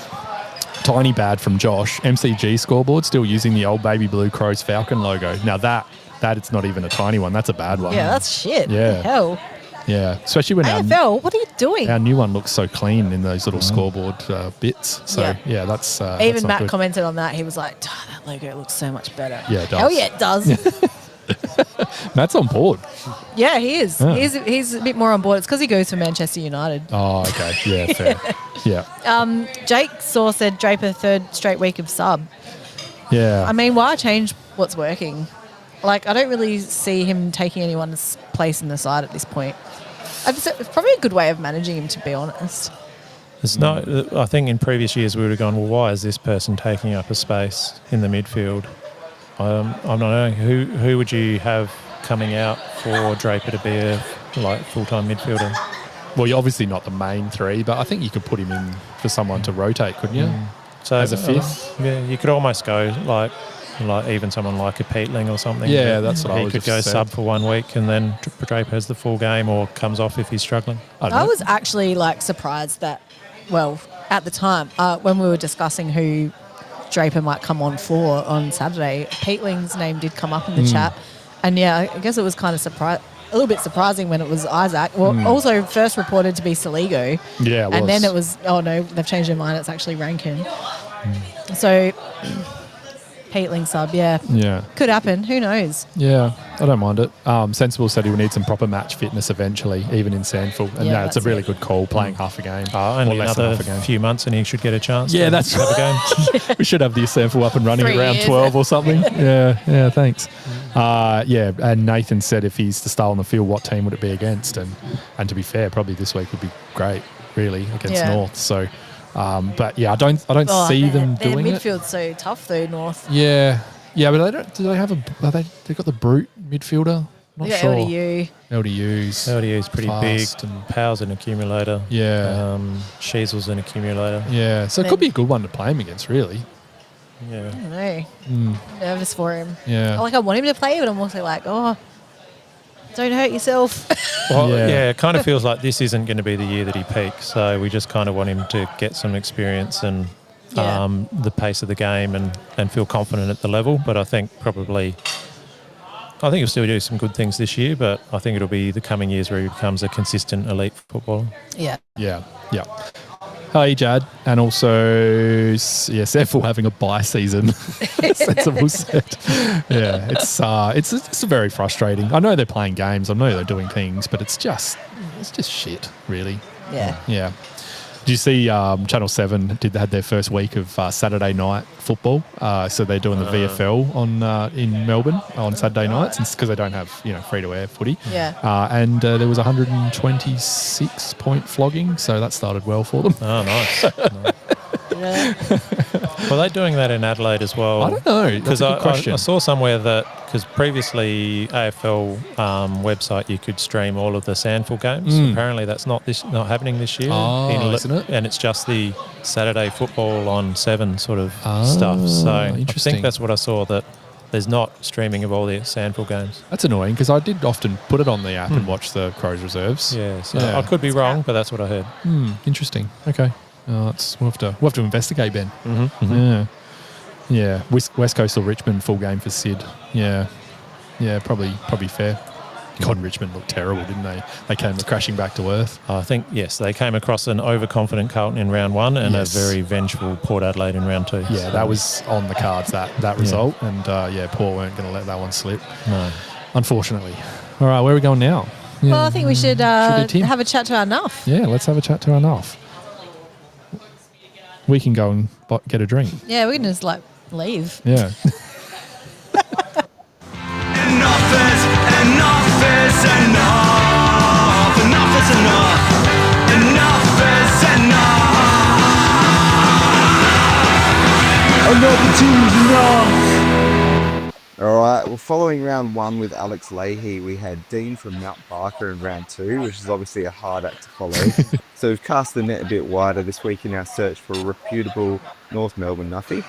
Tiny bad from Josh. MCG scoreboard still using the old Baby Blue Crows Falcon logo. Now that it's not even a tiny one. That's a bad one. Yeah, that's shit. Yeah. What the hell? Yeah, especially when AFL, what are you doing? our new one looks so clean in those little scoreboard bits. So Yeah. that's Even that's not Matt good. commented on that. He was like, that logo looks so much better. Yeah, it does. Hell yeah, it does. Matt's on board. Yeah, he is. Yeah. He's a bit more on board. It's because he goes for Manchester United. Oh, okay. Yeah, fair. Yeah. Jake Saw said Draper third straight week of sub. Yeah. I mean, why change what's working? Like, I don't really see him taking anyone's place in the side at this point. It's probably a good way of managing him, to be honest. I think in previous years we would have gone, well, why is this person taking up a space in the midfield? I don't know. Who would you have coming out for Draper to be a full-time midfielder? Well, you're obviously not the main 3, but I think you could put him in for someone to rotate, couldn't you? So as a 5th? Yeah, you could almost go like even someone like a Peatling or something. Yeah, that's what I He was could just go said. sub for 1 week and then Draper has the full game or comes off if he's struggling. I was actually surprised that, well, at the time when we were discussing who Draper might come on for on Saturday. Peatling's name did come up in the chat. And yeah, I guess it was kind of a little bit surprising when it was Isaac. Well, also first reported to be Saligo. Yeah, it was. And then it was, oh no, they've changed their mind. It's actually Rankin. So, Peatling sub, yeah. Yeah. Could happen. Who knows? Yeah, I don't mind it. Sensible said he will need some proper match fitness eventually, even in Sandford. And Yeah, it's a that's really it. good call, playing half a game. Only or less than another half a game. few months and he should get a chance. Yeah, to that's have a game. We should have the sample up and running 3 around years. 12 or something. Yeah, thanks. Yeah, and Nathan said if he's to stay on the field, what team would it be against? And to be fair, probably this week would be great, really, against Yeah. North. So, but yeah, I don't see them their doing it. midfield's so tough though, North. Yeah, but they don't. Do they have they got the brute midfielder? Not They got sure. LDU. LDU's. LDU's pretty fast. big and Powell's an accumulator. Yeah. Sheasel's an accumulator. Yeah, so it could be a good one to play him against, really. Yeah. I don't know. Nervous for him. Yeah. I want him to play, but I'm also like, oh, don't hurt yourself. Well, Yeah. yeah, it kind of feels like this isn't going to be the year that he peaks. So we just kind of want him to get some experience and Yeah. the pace of the game and feel confident at the level. But I think he'll still do some good things this year, but I think it'll be the coming years where he becomes a consistent elite footballer. Yeah. Yeah. Hi, Jad. And also, Sefl having a bye season. Sensible said. Yeah, it's very frustrating. I know they're playing games. I know they're doing things, but it's just shit, really. Yeah. Yeah. Did you see Channel 7 had their first week of Saturday night football? So they're doing the VFL in Melbourne on Saturday nights because they don't have free-to-air footy. Yeah. And there was 126-point flogging, so that started well for them. Oh, nice. Yeah. Were they doing that in Adelaide as well? I don't know. That's Because a good question. I saw somewhere that, because previously AFL website you could stream all of the Sandford games. Apparently that's not happening this year. Oh, isn't it? And it's just the Saturday football on 7 sort of stuff. So I interesting. think that's what I saw, that there's not streaming of all the Sandford games. That's annoying because I did often put it on the app and watch the Crows reserves. Yeah, so Yeah. I could be wrong, but that's what I heard. Interesting. Okay. We'll have to investigate, Ben. Mm-hmm. Yeah. West Coast or Richmond full game for Sid. Yeah. Probably fair. God, Richmond looked terrible, didn't they? They came crashing back to earth. I think, yes, they came across an overconfident Carlton in round 1 and Yes. a very vengeful Port Adelaide in round 2. Yeah, that was on the cards, that result. And Port weren't going to let that one slip. No. Unfortunately. All right, where are we going now? Yeah. Well, I think we should Should we Tim? have a chat to our Nuff. Yeah, let's have a chat to our Nuff. We can go and get a drink. Yeah, we can just leave. Yeah. Enough is enough. Enough is enough. Enough is enough. Another team's enough. All right, well, following round 1 with Alex Leahy, we had Dean from Mount Barker in round 2, which is obviously a hard act to follow. So we've cast the net a bit wider this week in our search for a reputable North Melbourne nuffy.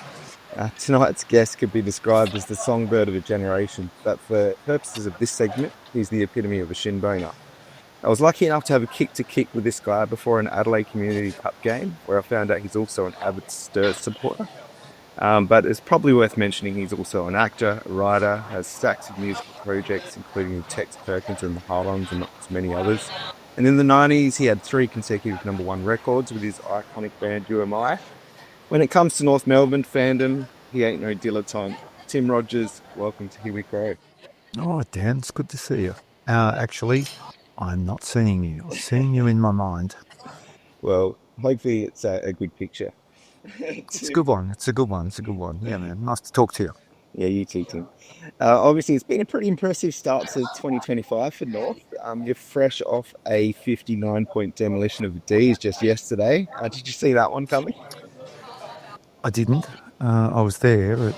Tonight's guest could be described as the songbird of a generation, but for purposes of this segment, he's the epitome of a shin boner. I was lucky enough to have a kick-to-kick with this guy before an Adelaide Community Cup game, where I found out he's also an avid Sturt supporter. But it's probably worth mentioning he's also an actor, a writer, has stacks of musical projects, including Tex Perkins and the Harlons and not many others. And in the 90s, he had 3 consecutive #1 records with his iconic band UMI. When it comes to North Melbourne fandom, he ain't no dilettante. Tim Rogers, welcome to Here We Grow. Oh, Dan, it's good to see you. Actually, I'm not seeing you. I'm seeing you in my mind. Well, hopefully it's a good picture. It's a good one. It's a good one. Yeah, man. Nice to talk to you. Yeah, you too, Tim. Obviously, it's been a pretty impressive start to 2025 for North. You're fresh off a 59-point demolition of the D's just yesterday. Did you see that one coming? I didn't. I was there, but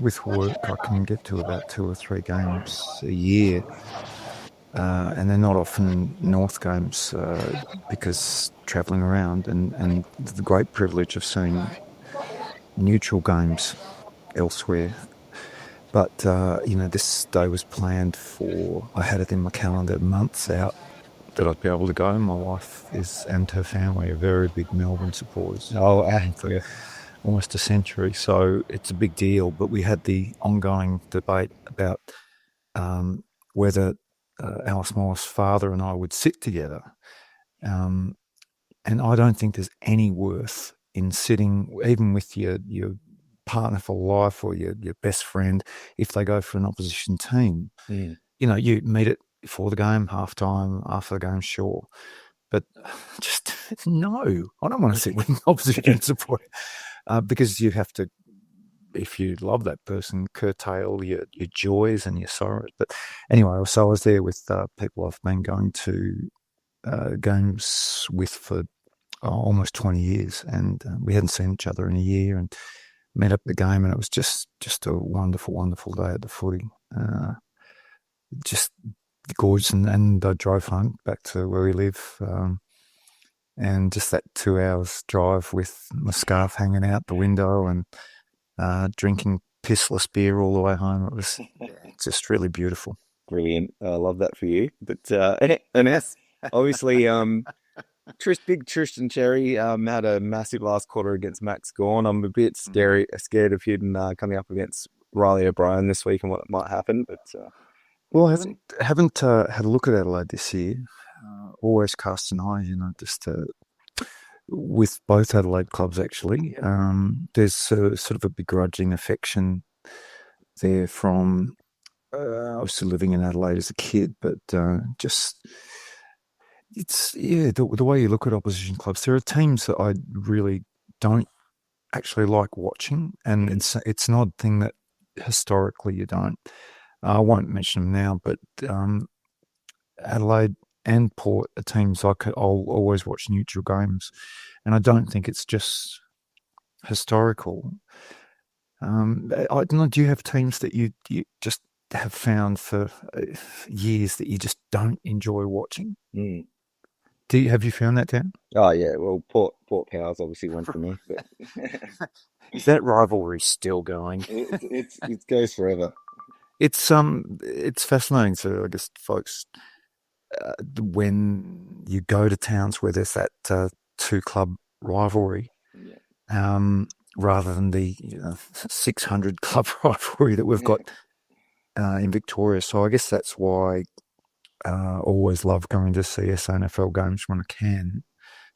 with work, I can get to about 2 or 3 games a year. And they're not often North games because travelling around and the great privilege of seeing neutral games elsewhere. But, this day was planned for, I had it in my calendar months out that I'd be able to go. My wife and her family are very big Melbourne supporters. Oh, almost a century. So it's a big deal. But we had the ongoing debate about whether Alice Morris' father and I would sit together. And I don't think there's any worth in sitting, even with your partner for life or your best friend, if they go for an opposition team. Mm. You know, you meet it before the game, half-time, after the game, sure. But just no, I don't want to sit with an opposition supporter because you have to, if you love that person, curtail your joys and your sorrows. But anyway, so I was there with people I've been going to games with for almost 20 years, and we hadn't seen each other in a year, and met up at the game, and it was just a wonderful, wonderful day at the footy. Just gorgeous, and I drove home back to where we live, and just that 2 hours drive with my scarf hanging out the window and drinking pissless beer all the way home. It was just really beautiful. Brilliant. I love that for you. But Ines, obviously, big Tristan Cherry had a massive last quarter against Max Gawn. I'm a bit scared of him coming up against Riley O'Brien this week and what might happen. But well, I haven't had a look at Adelaide this year. Always cast an eye, just with both Adelaide clubs actually. There's sort of a begrudging affection there from obviously living in Adelaide as a kid, but just it's the way you look at opposition clubs. There are teams that I really don't actually like watching, and it's an odd thing that historically you don't. I won't mention them now, but Adelaide and Port are teams I'll always watch neutral games, and I don't think it's just historical. I don't know. Do you have teams that you just have found for years that you just don't enjoy watching? Mm. Have you found that, Dan? Oh yeah, well, Port Powers obviously went for me. But Is that rivalry still going? it goes forever. It's fascinating to, I guess, folks, when you go to towns where there's that two club rivalry, rather than the 600 club rivalry that we've got in Victoria. So I guess that's why I always love going to see SANFL games when I can,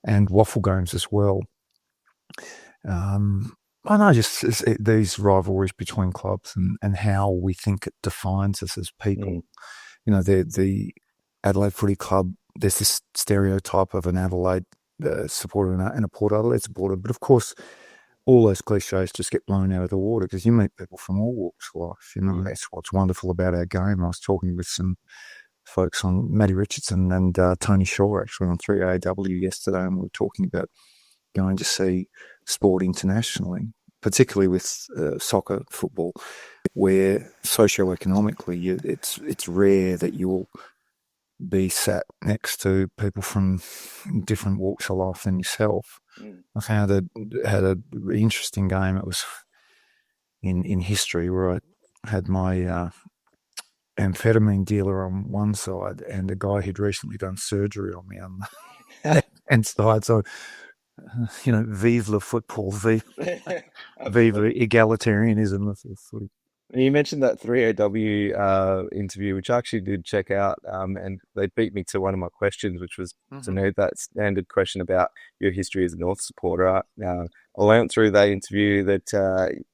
and waffle games as well. I know just these rivalries between clubs and how we think it defines us as people. The Adelaide Footy Club, there's this stereotype of an Adelaide supporter and a Port Adelaide supporter. But of course, all those cliches just get blown out of the water because you meet people from all walks of life. That's what's wonderful about our game. I was talking with some folks on Matty Richardson and Tony Shaw actually on 3AW yesterday, and we were talking about going to see sport internationally, particularly with soccer, football, where socioeconomically it's rare that you'll be sat next to people from different walks of life than yourself. I found had an interesting game. It was in history where I had my amphetamine dealer on one side and a guy who'd recently done surgery on me on the and side. So, vive le football, vive egalitarianism of footy. You mentioned that 3AW interview, which I actually did check out, and they beat me to one of my questions, which was to know that standard question about your history as a North supporter. I learned through that interview that,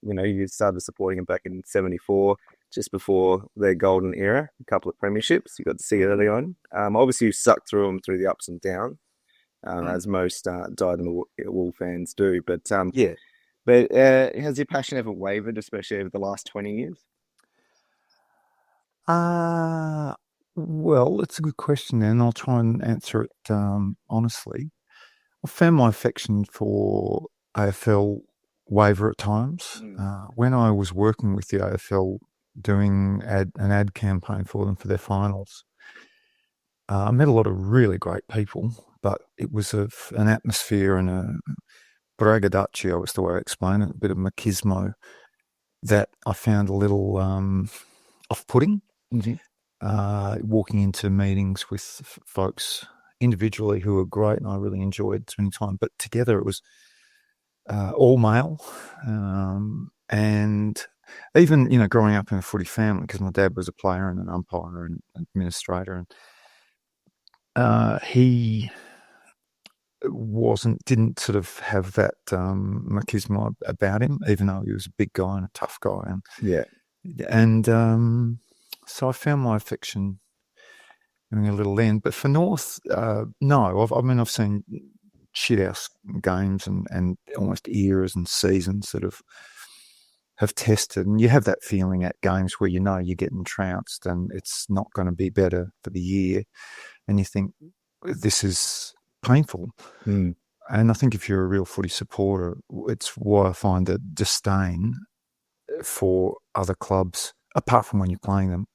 you started supporting them back in 74, just before their golden era, a couple of premierships you got to see early on. Obviously, you sucked through them through the ups and downs, as most dyed-in-the-wool fans do. But But has your passion ever wavered, especially over the last 20 years? Well, it's a good question, and I'll try and answer it honestly. I found my affection for AFL waver at times. When I was working with the AFL doing an ad campaign for them for their finals, I met a lot of really great people, but it was an atmosphere and a braggadocio is the way I explain it, a bit of machismo that I found a little off-putting. Walking into meetings with folks individually who were great and I really enjoyed spending time, but together it was all male, and even growing up in a footy family, because my dad was a player and an umpire and administrator, and he didn't sort of have that machismo about him, even though he was a big guy and a tough guy, and so I found my affection having a little end. But for North, no, I've seen shithouse games and almost eras and seasons that have tested, and you have that feeling at games where you're getting trounced and it's not going to be better for the year, and you think this is painful. And I think if you're a real footy supporter, it's why I find the disdain for other clubs, apart from when you're playing them.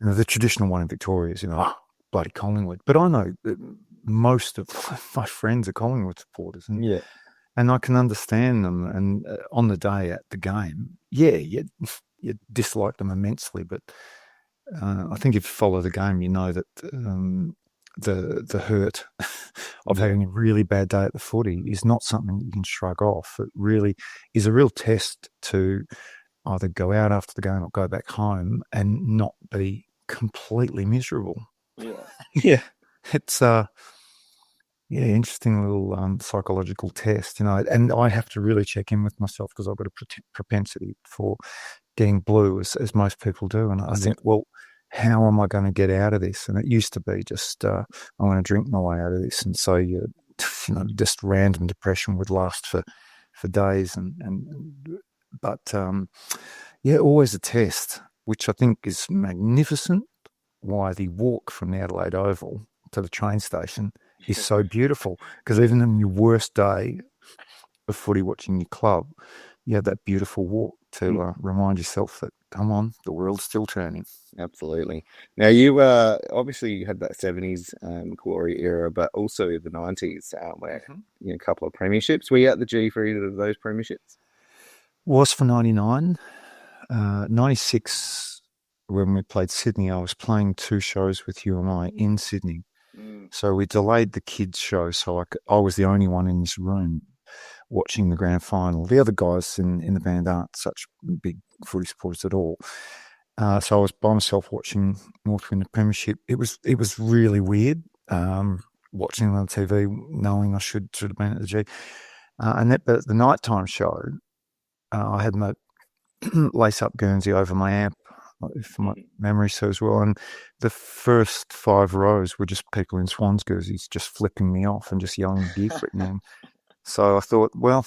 The traditional one in Victoria is, bloody Collingwood. But I know that most of my friends are Collingwood supporters, and I can understand them. And on the day at the game, you dislike them immensely. But I think if you follow the game, you know that the hurt of having a really bad day at the footy is not something you can shrug off. It really is a real test to either go out after the game or go back home and not be completely miserable. It's interesting little psychological test, and I have to really check in with myself because I've got a propensity for getting blue, as most people do, and I think, well, how am I going to get out of this? And it used to be just I want to drink my way out of this, and so just random depression would last for days, but always a test, which I think is magnificent. Why the walk from the Adelaide Oval to the train station is so beautiful, because even on your worst day of footy watching your club, you have that beautiful walk to remind yourself that, come on, the world's still turning. Absolutely. Now, you obviously had that 70s glory era, but also the 90s, where a couple of premierships. Were you at the G for either of those premierships? Was for 99. 96, when we played Sydney, I was playing 2 shows with you and I in Sydney. So we delayed the kids' show, so I was the only one in this room watching the grand final. The other guys in the band aren't such big footy supporters at all. So I was by myself watching North win the premiership. It was really weird watching it on TV, knowing I should have been at the G. But the nighttime show, I had my lace-up Guernsey over my amp, if my memory serves well, and the first 5 rows were just people in Swans jerseys just flipping me off and just yelling gear for it. So I thought, well,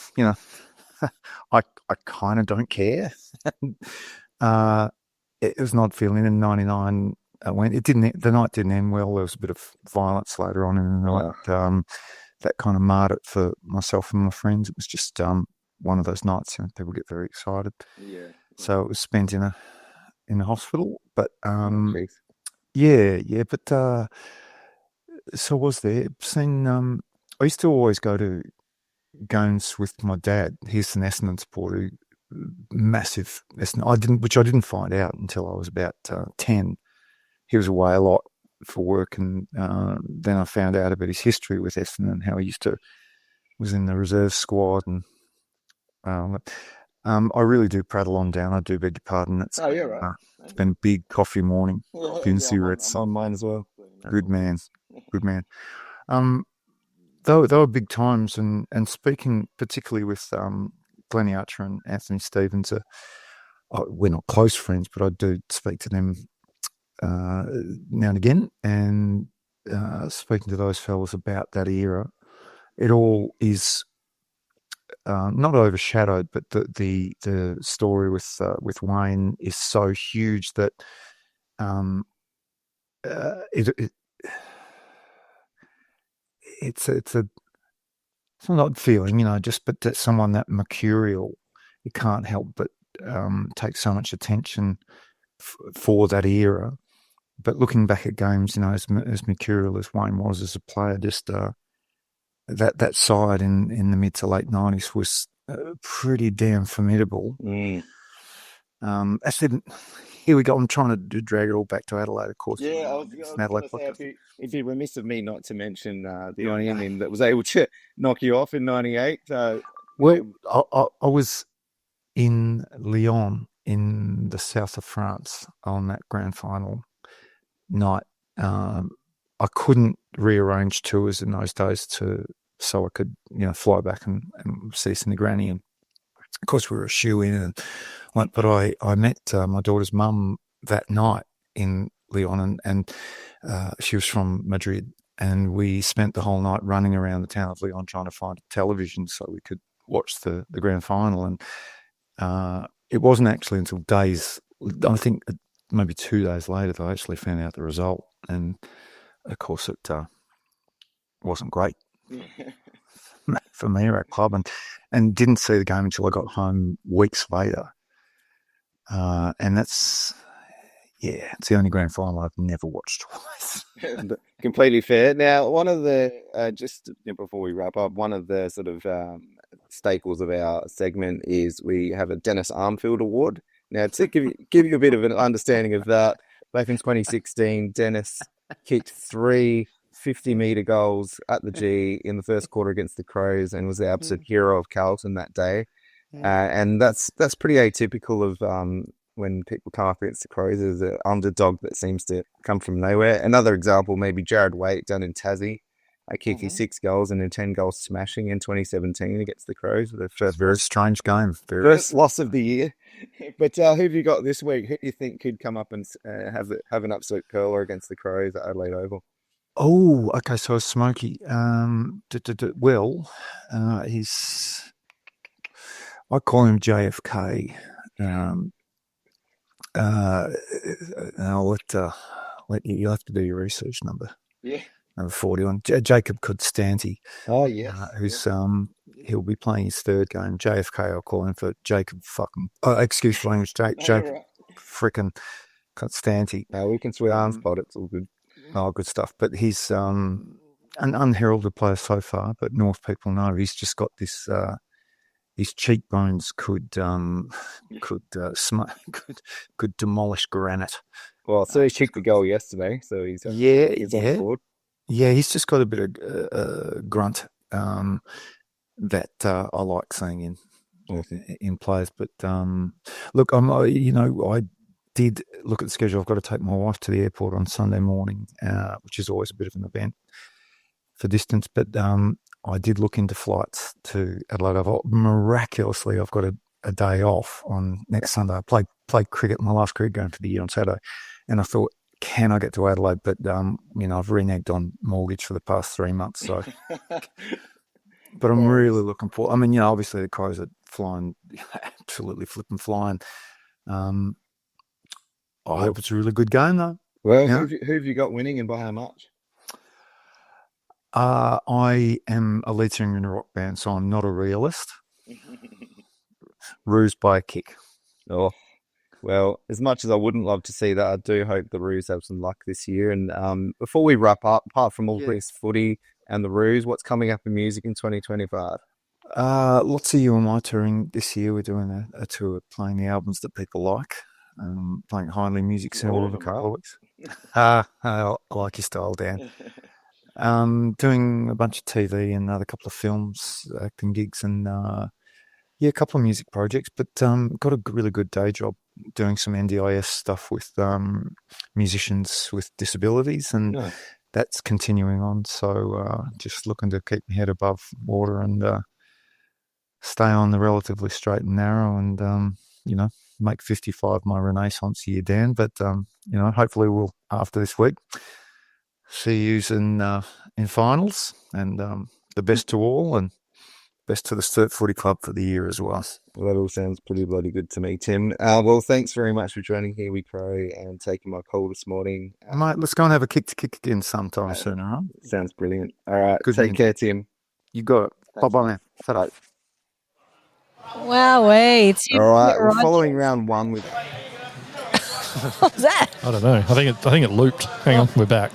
I kind of don't care. It was an odd feeling. In 99, the night didn't end well. There was a bit of violence later on in the night. That kind of marred it for myself and my friends. It was just one of those nights when people get very excited. So it was spent in a hospital. But but so I was there. I used to always go to games with my dad. He's an Essendon supporter, massive Essendon. I didn't find out until I was about 10. He was away a lot for work, and then I found out about his history with Essendon and how he was in the reserve squad. And I really do prattle on down. I do beg your pardon. It's been a big coffee morning. Coffee and cigarettes on mine as well. Good man. They were big times, and speaking particularly with Glennie Archer and Anthony Stevens, we're not close friends, but I do speak to them now and again, and speaking to those fellas about that era, it all is not overshadowed, but the story with Wayne is so huge that it's an odd feeling, but that someone that mercurial, you can't help but take so much attention for that era. But looking back at games, as mercurial as Wayne was as a player, just that side in the mid to late 90s was pretty damn formidable. Actually, here we go. I'm trying to drag it all back to Adelaide, of course. Yeah, I was going to say, it'd be remiss of me not to mention the only ending that was able to knock you off in 98. I was in Lyon in the south of France on that grand final night. I couldn't rearrange tours in those days so I could fly back and see Cindy Granny, and of course we were a shoe in, but I met my daughter's mum that night in Lyon, and she was from Madrid, and we spent the whole night running around the town of Lyon trying to find a television so we could watch the grand final. And it wasn't actually until days, I think maybe 2 days later, that I actually found out the result. And of course it wasn't great for me or our club, and didn't see the game until I got home weeks later. And it's the only grand final I've never watched twice. Completely fair. Now, one of the, before we wrap up, one of the sort of staples of our segment is we have a Dennis Armfield Award. Now, to give you a bit of an understanding of that, back in 2016, Dennis kicked 3 50-metre goals at the G in the first quarter against the Crows and was the absolute hero of Carlton that day. And that's pretty atypical of when people come up against the Crows as an underdog that seems to come from nowhere. Another example, maybe Jared Waite down in Tassie, kicking 6 goals and a 10-goal smashing in 2017 against the Crows. The first Very strange game. First loss of the year. But who have you got this week? Who do you think could come up and have an absolute curler against the Crows at Adelaide Oval? Oh, okay. So Smokey, Will, I call him JFK. I'll let you have to do your research number. Yeah. Number 41, Jacob Constanti. Oh yeah. Who's he'll be playing his third game. JFK, I'll call him for Jacob excuse the language, Jacob frickin' Constanti. We can swear on spot. It's all good. Oh, good stuff. But he's an unheralded player so far, but North people know he's just got this. His cheekbones could demolish granite. Well, so he kicked the goal yesterday, so he's he's just got a bit of grunt that I like seeing in players. But look, I did look at the schedule. I've got to take my wife to the airport on Sunday morning, which is always a bit of an event for distance. But I did look into flights to Adelaide. Miraculously, I've got a day off on next Sunday. I played cricket, my last cricket game for the year on Saturday, and I thought, can I get to Adelaide? But I've reneged on mortgage for the past 3 months, so. But I'm really looking forward. I mean, obviously the Crows are flying, absolutely flipping flying. I hope it's a really good game, though. Well, who have you got winning and by how much? I am a lead singer in a rock band, so I'm not a realist. Roos by a kick. Oh, well, as much as I wouldn't love to see that, I do hope the Roos have some luck this year. And before we wrap up, apart from all this footy and the Roos, what's coming up in music in 2025? Lots of UMI touring this year. We're doing a tour playing the albums that people like. Playing Hindley Music Centre in a couple of weeks. I like your style, Dan. Doing a bunch of TV and another couple of films, acting gigs, and a couple of music projects. But got a really good day job doing some NDIS stuff with musicians with disabilities, and that's continuing on. So just looking to keep my head above water and stay on the relatively straight and narrow, and make 55 my Renaissance year, Dan. But hopefully we'll, after this week, see yous in finals, and the best to all, and best to the Sturt Footy Club for the year as well. Well, that all sounds pretty bloody good to me, Tim. Well, thanks very much for joining Here We Crow and taking my call this morning. Mate, let's go and have a kick again sometime soon, all right? Sounds brilliant. All right, good take care, Tim. You got it. Bye-bye, man. Bye. Wow, wait. All right, we're following round one with... What was that? I don't know. I think it looped. Hang on, we're back.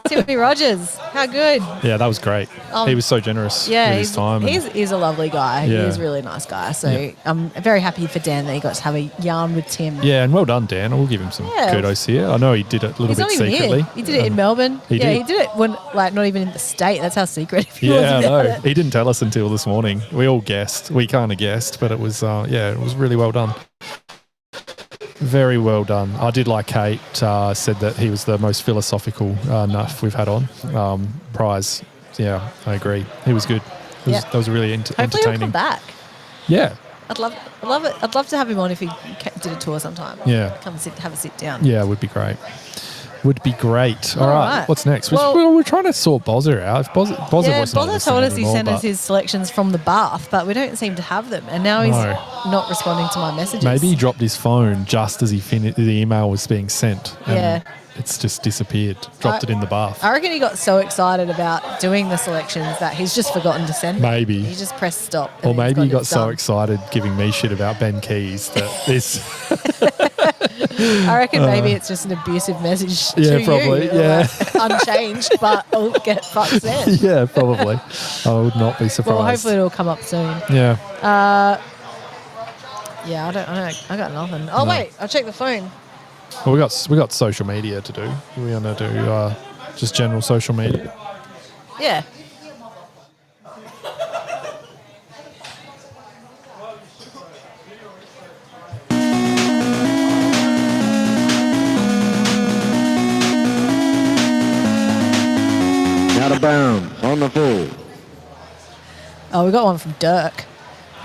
Timothy Rogers. How good. Yeah, that was great. He was so generous Yeah, with his time. he's a lovely guy. Yeah. He's a really nice guy. So Yeah. I'm very happy for Dan that he got to have a yarn with Tim. Yeah, and well done, Dan. I will give him some Yeah. kudos here. I know he did it a little He's bit not even secretly. here. He did it in Melbourne. he yeah, did. he did it when, like, not even in the state. That's how secret he was Yeah, I about know. it. He didn't tell us until this morning. We all guessed. We kind of guessed, but it was, it was really well done. Very well done. I did like Kate said that he was the most philosophical nuff we've had on. Prize. Yeah, I agree. He was good. That was really Hopefully he'll entertaining. come back. Yeah. I'd love it. I'd love to have him on if he did a tour sometime. Yeah. Come and have a sit down. Yeah, it would be great. Would be great. All right. What's next? Well- We're trying to sort Bozza out. If Bozza Yeah, wasn't Bozza told us he sent us his selections from the bath, but we don't seem to have them. And now he's not responding to my messages. Maybe he dropped his phone just as the email was being sent. And Yeah. it's just disappeared. Dropped it in the bath. I reckon he got so excited about doing the selections that he's just forgotten to send them. Maybe. He just pressed stop. Or and then he's maybe he gone, got "It's so done." excited giving me shit about Ben Keys that this. I reckon maybe it's just an abusive message Yeah, to probably, you. yeah. Like, unchanged, but it'll get fucked then. Yeah, probably. I would not be surprised. Well, hopefully it'll come up soon. Yeah. Yeah, I got nothing. Oh, wait, I'll check the phone. Well, we got social media to do. We're gonna do just general social media. Yeah. Out of bounds on the full. Oh, we got one from Dirk.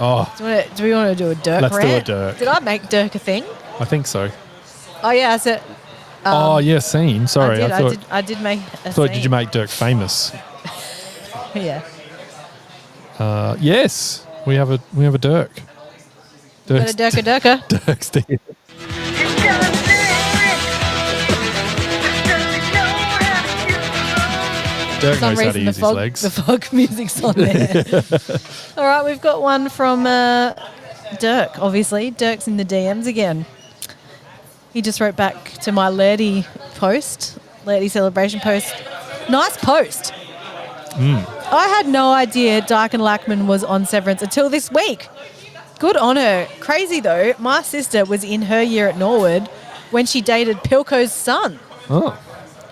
Oh, Do we want to do a Dirk Let's do a rant? Dirk. Did I make Dirk a thing? I think so. Oh, yeah, I said... oh, yeah, scene. Sorry, I did make a thought scene. did you make Dirk famous? Yeah. Yes, we have a Dirk. Got a Dirka. Dirk's Steve. Dirk For some knows how to reason, use his legs. the fog music's on there. All right, we've got one from Dirk, obviously. Dirk's in the DMs again. He just wrote back to my Lairdy celebration post. Nice post. I had no idea Dyke and Lackman was on Severance until this week. Good on her. Crazy though, my sister was in her year at Norwood when she dated Pilko's son. Oh.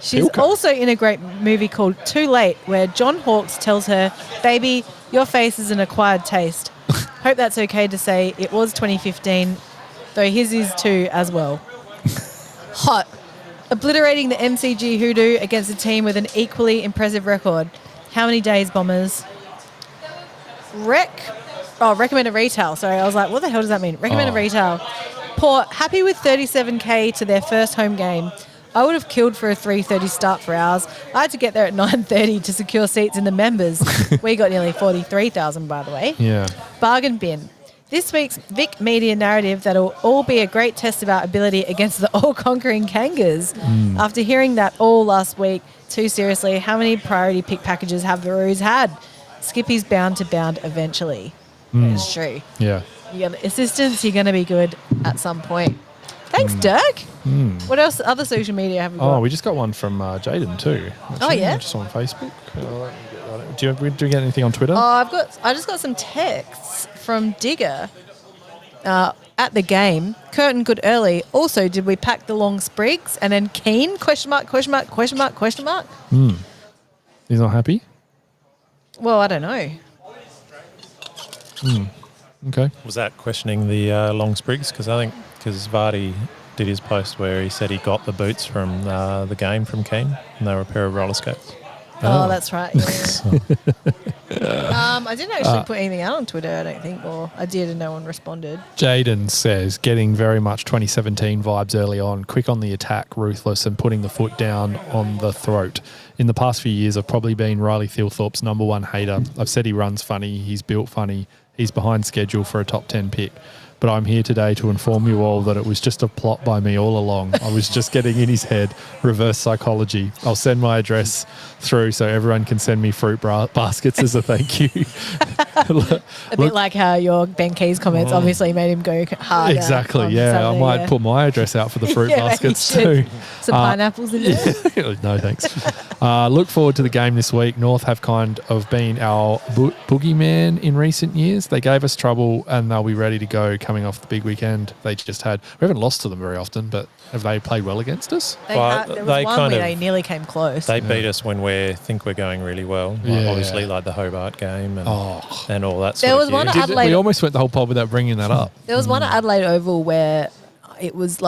She's Pilko. also in a great movie called Too Late, where John Hawkes tells her, "Baby, your face is an acquired taste." Hope that's okay to say. It was 2015, though his is too as well. Hot. Obliterating the MCG hoodoo against a team with an equally impressive record. How many days, Bombers? Recommended retail. Sorry, I was like, what the hell does that mean? Recommended retail. Port, happy with 37K to their first home game. I would have killed for a 3:30 start for ours. I had to get there at 9:30 to secure seats in the members. We got nearly 43,000, by the way. Yeah. Bargain bin. This week's Vic media narrative that'll all be a great test of our ability against the all-conquering Kangas. After hearing that all last week, too seriously, how many priority pick packages have the Roos had? Skippy's bound to bound eventually. It's true. Yeah. You got assistance, you're going to be good at some point. Thanks, Dirk. What else? Other social media have we got? Oh, we just got one from Jaden too. Actually, yeah? Just on Facebook. Let me get that. Do you get anything on Twitter? I just got some texts from Digger at the game. Curtin good early. Also, did we pack the long sprigs? And then Keen? Question mark, question mark, question mark, question mark. He's not happy? Well, I don't know. Okay. Was that questioning the long sprigs? Because Vardy did his post where he said he got the boots from the game from Keane, and they were a pair of roller skates. Oh, that's right. Yeah. I didn't actually put anything out on Twitter, I don't think, or I did and no one responded. Jaden says, getting very much 2017 vibes early on, quick on the attack, ruthless, and putting the foot down on the throat. In the past few years, I've probably been Riley Thilthorpe's #1 hater. I've said he runs funny, he's built funny, he's behind schedule for a top 10 pick. but I'm here today to inform you all that it was just a plot by me all along. I was just getting in his head, reverse psychology. I'll send my address through so everyone can send me fruit baskets as a thank you. A bit like how your Ben Keys comments obviously made him go hard. Exactly, yeah. I might put my address out for the fruit baskets too. Some pineapples in there. No, thanks. Look forward to the game this week. North have kind of been our boogeyman in recent years. They gave us trouble and they'll be ready to go coming off the big weekend they just had. We haven't lost to them very often, but have they played well against us? There was one where they nearly came close. They beat us when we think we're going really well. Obviously, like the Hobart game and all that sort There was of one gear. at Adelaide. We almost went the whole pod without bringing that up. There was one at Adelaide Oval where it was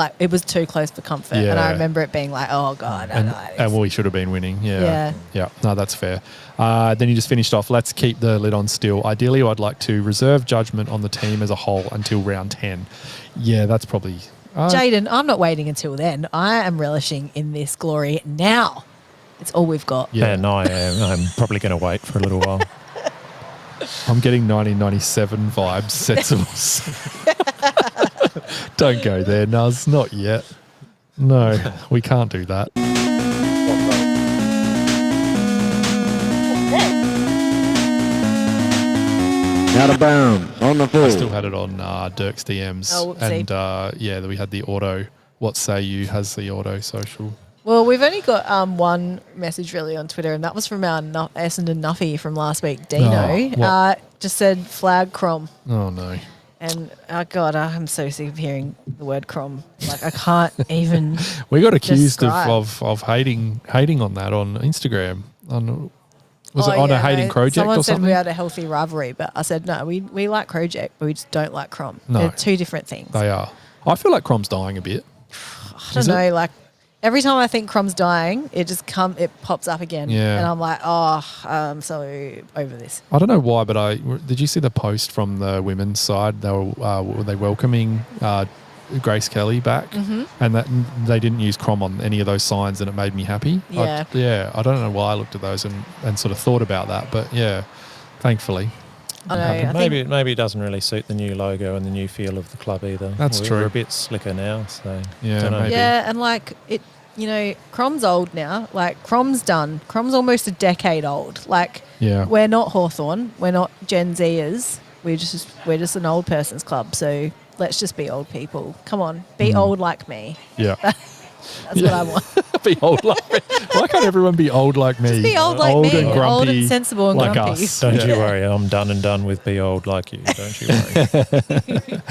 too close for comfort, and I remember it being like, oh god, and we should have been winning. Yeah. No, that's fair. Then you just finished off. Let's keep the lid on still. Ideally, I'd like to reserve judgment on the team as a whole until round 10. Yeah, that's probably. Jaden, I'm not waiting until then. I am relishing in this glory now. It's all we've got. Yeah, and I'm probably going to wait for a little while. I'm getting 1997 vibes, Setzels. Don't go there, Nuz. Not yet. No, we can't do that. Out of bounds on the full. I still had it on Dirk's DMs. Oh, whoopsie. And we had the auto. What say you has the auto social. Well, we've only got one message really on Twitter, and that was from our Essendon Nuffy from last week, Dino. Just said flag crom. Oh, no. And, God, I'm so sick of hearing the word crom. Like, I can't even We got accused describe. of hating on that on Instagram. Was it on a hating project someone or said something? we had a healthy rivalry, but I said, no, we like project, but we just don't like crom. No. They're two different things. They are. I feel like Crom's dying a bit. I don't know, like, every time I think Crom's dying, it pops up again. Yeah. And I'm like, I'm so over this. I don't know why, but did you see the post from the women's side? They were they welcoming Grace Kelly back, and that they didn't use Crom on any of those signs, and it made me happy. Yeah. I don't know why I looked at those and sort of thought about that, but yeah, thankfully. I know. I think Maybe it doesn't really suit the new logo and the new feel of the club either. That's true. We're a bit slicker now, so Yeah, don't know. maybe. Yeah, and like it, Crom's old now. Like Crom's done. Crom's almost a decade old. Like we're not Hawthorn. We're not Gen Zers. We're just an old person's club. So let's just be old people. Come on, be old like me. Yeah. That's what I want. Be old like me. Why can't everyone be old like me? Just be old like old me. And grumpy, old and sensible and like grumpy. us. Don't you worry, I'm done with be old like you. Don't you worry.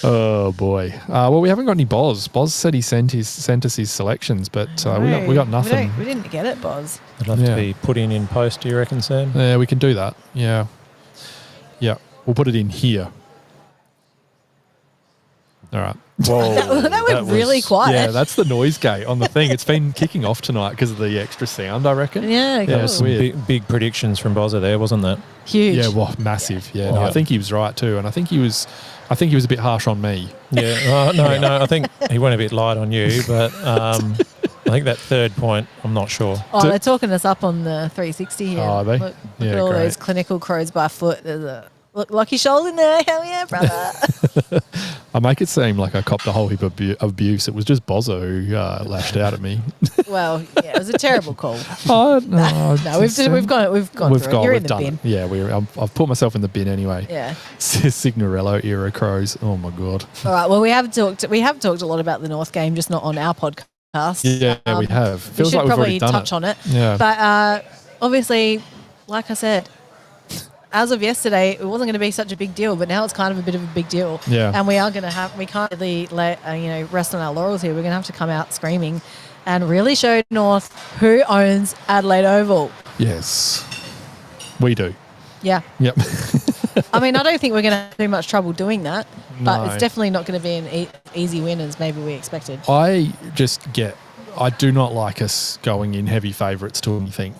Oh boy. Well, we haven't got any Boz. Boz said he sent us his selections, but we got nothing. We didn't get it, Boz. It'll have to be put in post, do you reckon, Sam? Yeah, we can do that. Yeah. We'll put it in here. All right. Whoa, that went really quiet. Yeah, that's the noise gate on the thing. It's been kicking off tonight because of the extra sound, I reckon. Yeah, There was some big predictions from Bozza there, wasn't that? Huge. Yeah, well, massive. Yeah, no, I think he was right too, and I think he was a bit harsh on me. Yeah, no, I think he went a bit light on you, but I think that third point, I'm not sure. Oh, they're talking us up on the 360 here. Oh, are they? Look Yeah, at all great. those clinical crows by foot. There's a Lucky Shoals in there. Hell yeah, brother. I make it seem like I copped a whole heap of abuse. It was just Bozza who lashed out at me. Well, yeah, it was a terrible call. No, we've gone through it. You're in the bin. Yeah, I've put myself in the bin anyway. Yeah. Signorello era crows. Oh my god. All right. Well, we have talked a lot about the North game, just not on our podcast. Yeah, we have. We Feels should like we've probably already done touch on it. Yeah. But obviously, like I said, as of yesterday, it wasn't going to be such a big deal, but now it's kind of a bit of a big deal. Yeah. And we can't really rest on our laurels here. We're going to have to come out screaming and really show North who owns Adelaide Oval. Yes, we do. Yeah. Yep. I mean, I don't think we're going to have too much trouble doing that, but No. it's definitely not going to be an easy win as maybe we expected. I do not like us going in heavy favourites to anything.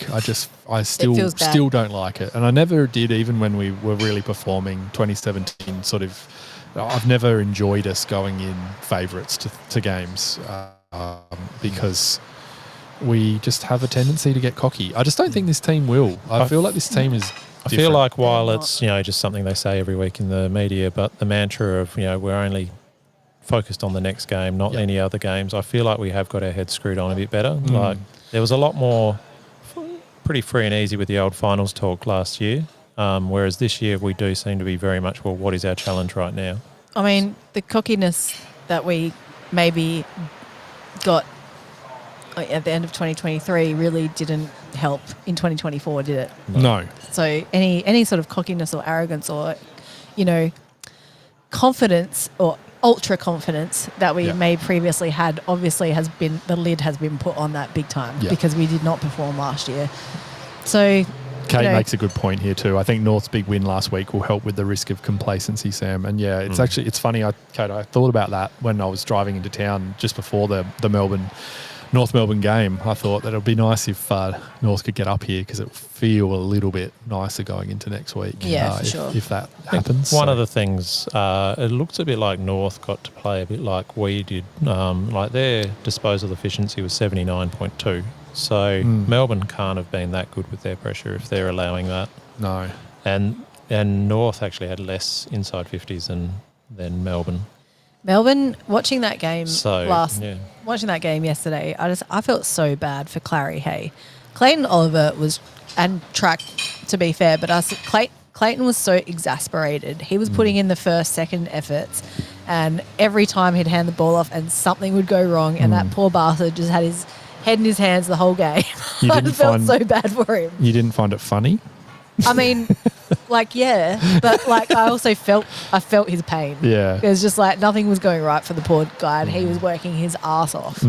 I still don't like it. And I never did, even when we were really performing 2017 sort of. I've never enjoyed us going in favourites to games because we just have a tendency to get cocky. I just don't think this team will. I feel like this team is I feel like while They're it's, just something they say every week in the media, but the mantra of, we're only focused on the next game, not any other games, I feel like we have got our heads screwed on a bit better. Like, there was a lot more pretty free and easy with the old finals talk last year, whereas this year we do seem to be very much, well, what is our challenge right now? I mean, the cockiness that we maybe got at the end of 2023 really didn't help in 2024, did it? No. So any sort of cockiness or arrogance or, confidence or ultra confidence that we may previously had obviously the lid has been put on that big time because we did not perform last year. So Kate makes a good point here too. I think North's big win last week will help with the risk of complacency, Sam. And it's actually, it's funny, Kate, I thought about that when I was driving into town just before the North Melbourne game. I thought that it would be nice if North could get up here because it would feel a little bit nicer going into next week. Yeah, for sure. If that happens. One of the things, it looks a bit like North got to play a bit like we did. Like their disposal efficiency was 79.2. So Melbourne can't have been that good with their pressure if they're allowing that. No. And North actually had less inside 50s than Melbourne. Melbourne, watching that game watching that game yesterday, I felt so bad for Clary Hay. Clayton Oliver and Track, to be fair, but Clayton was so exasperated. He was putting in the first, second efforts, and every time he'd hand the ball off and something would go wrong, and that poor bastard just had his head in his hands the whole game. I felt so bad for him. You didn't find it funny? I mean, but I also felt his pain. Yeah. It was just like nothing was going right for the poor guy, and he was working his ass off.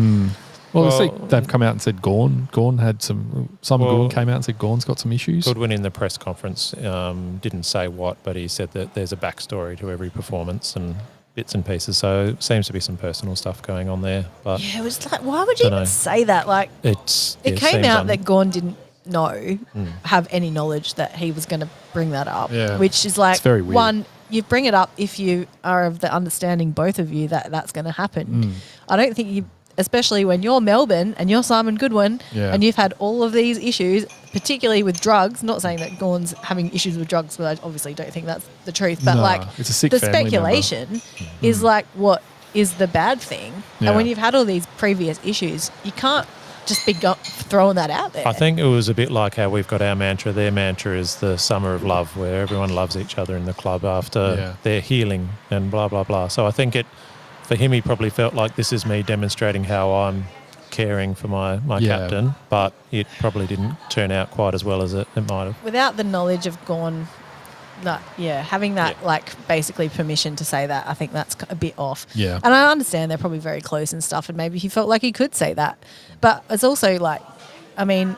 Well, they've come out and said Gawn had Simon Gawn came out and said Gawn's got some issues. Goodwin in the press conference didn't say what, but he said that there's a backstory to every performance and bits and pieces. So it seems to be some personal stuff going on there. But yeah, it was like, why would you even say that? Like, it came out that Gawn didn't have any knowledge that he was going to bring that up, which is like, very weird. One, you bring it up if you are of the understanding, both of you, that that's going to happen. I don't think you, especially when you're Melbourne and you're Simon Goodwin and you've had all of these issues, particularly with drugs, not saying that Gawn's having issues with drugs, but I obviously don't think that's the truth, but it's a sick the family speculation is like what is the bad thing. And when you've had all these previous issues, you can't just be throwing that out there. I think it was a bit like how we've got our mantra. Their mantra is the summer of love, where everyone loves each other in the club after their healing and blah, blah, blah. So I think for him, he probably felt like this is me demonstrating how I'm caring for my captain, but it probably didn't turn out quite as well as it might have. Without the knowledge of Gawn, having that like basically permission to say that, I think that's a bit off. Yeah. And I understand they're probably very close and stuff, and maybe he felt like he could say that. But it's also like, I mean,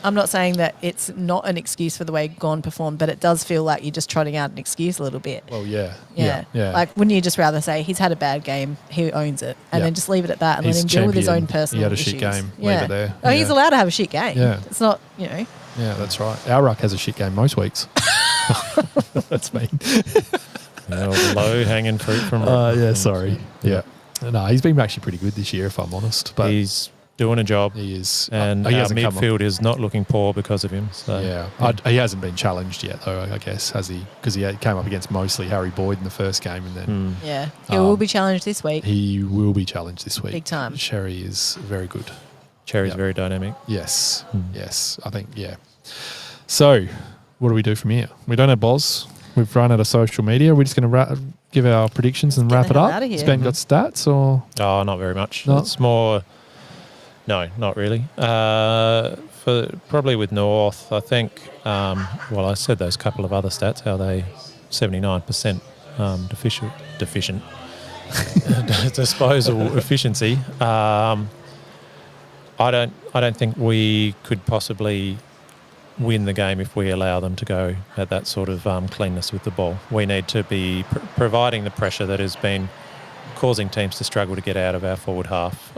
I'm not saying that it's not an excuse for the way Gawn performed, but it does feel like you're just trotting out an excuse a little bit. Well, yeah. Like, wouldn't you just rather say he's had a bad game, he owns it, and then just leave it at that and let him deal with his own personal issues. He had a shit game. Leave it there. Oh, he's allowed to have a shit game. Yeah. It's not, Yeah, that's right. Our ruck has a shit game most weeks. That's mean. Low hanging fruit from. Sorry. Yeah. No, he's been actually pretty good this year, if I'm honest. But he's doing a job. He is. And he our hasn't midfield is not looking poor because of him. So. Yeah. He hasn't been challenged yet, though, I guess, has he? Because he came up against mostly Harry Boyd in the first game. And then he will be challenged this week. He will be challenged this week. Big time. Sherry is very good. Cherry's very dynamic. Yes. Yes. I think, So, what do we do from here? We don't have Boz. We've run out of social media. We're just going to give our predictions and wrap it up. Has Ben got stats or? Oh, not very much. No? It's more. No, not really. For probably with North, I think. I said those couple of other stats. How they 79% deficient disposal efficiency. I don't think we could possibly win the game if we allow them to go at that sort of cleanness with the ball. We need to be providing the pressure that has been causing teams to struggle to get out of our forward half.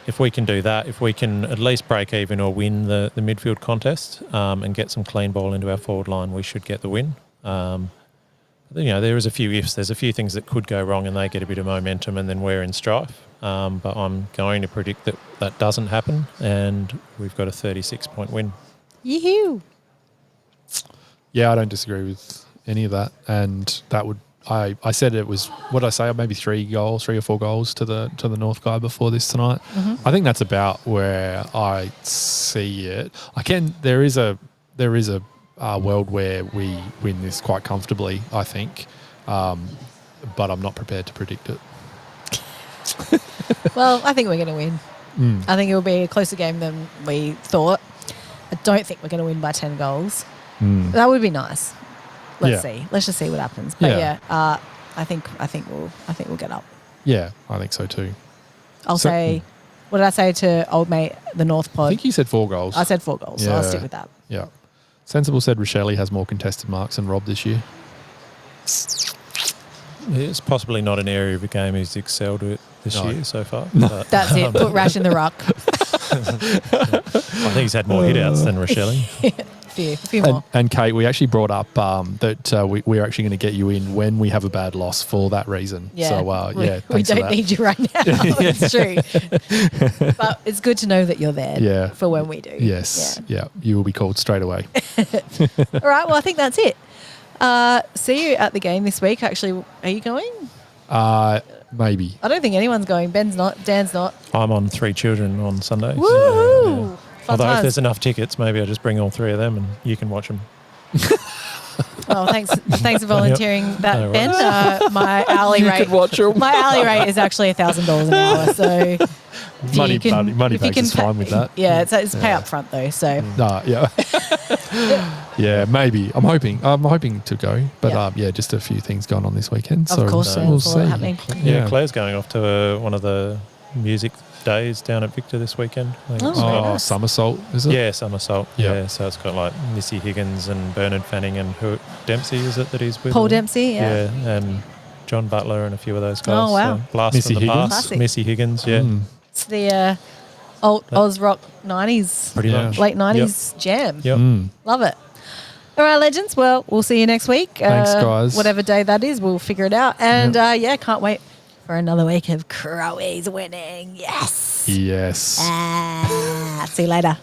If we can do that, if we can at least break even or win the midfield contest and get some clean ball into our forward line, we should get the win. There is a few ifs. There's a few things that could go wrong and they get a bit of momentum and then we're in strife. But I'm going to predict that doesn't happen and we've got a 36-point win. Yee-hoo. Yeah, I don't disagree with any of that. And that would I said it was, what did I say, maybe 3 or 4 goals to the North guy before this tonight. I think that's about where I see it. There is a world where we win this quite comfortably, I think, but I'm not prepared to predict it. Well, I think we're going to win. I think it will be a closer game than we thought. I don't think we're going to win by 10 goals. That would be nice. Let's see. Let's just see what happens. But I think we'll get up. Yeah, I think so too. I'll say, what did I say to old mate the North pod? I think you said 4 goals. I said 4 goals, so I'll stick with that. Yeah. Sensible said Rochelle has more contested marks than Rob this year. It's possibly not an area of the game he's excelled with this year so far. But, That's it. Put Rash in the ruck. I think he's had more hit-outs than Rochelle. A few more. And Kate, we actually brought up that we're actually going to get you in when we have a bad loss for that reason. Yeah. So, we don't need you right now. It's true. But it's good to know that you're there for when we do. Yes. Yeah. You will be called straight away. All right. Well, I think that's it. See you at the game this week. Actually, are you going? Maybe. I don't think anyone's going. Ben's not. Dan's not. I'm on 3 children on Sunday. Woohoo! Although if there's enough tickets, maybe I'll just bring all 3 of them and you can watch them. Oh, thanks for volunteering that, No Ben. worries. My hourly rate. could watch 'em. My hourly rate is actually $1,000 an hour. So Money bags is fine with that. Yeah, it's pay up front though. So yeah, maybe. I'm hoping to go, but just a few things going on this weekend. Of course, we'll there's a lot see. happening. Yeah, Claire's going off to one of the music days down at Victor this weekend. I think it's- very nice. Somersault, is it? Yeah, Somersault. Yeah. Yeah, so it's got like Missy Higgins and Bernard Fanning and Dempsey, is it that he's with? Paul Dempsey, yeah. and John Butler and a few of those guys. Oh, wow. So Blast Missy from the Higgins? Past. Classic. Missy Higgins, yeah. It's the old Oz rock 90s, Pretty much. late 90s jam. Yep. Love it. All right, legends. Well, we'll see you next week. Thanks, guys. Whatever day that is, we'll figure it out. And can't wait for another week of Crowies winning. Yes. Yes. See you later.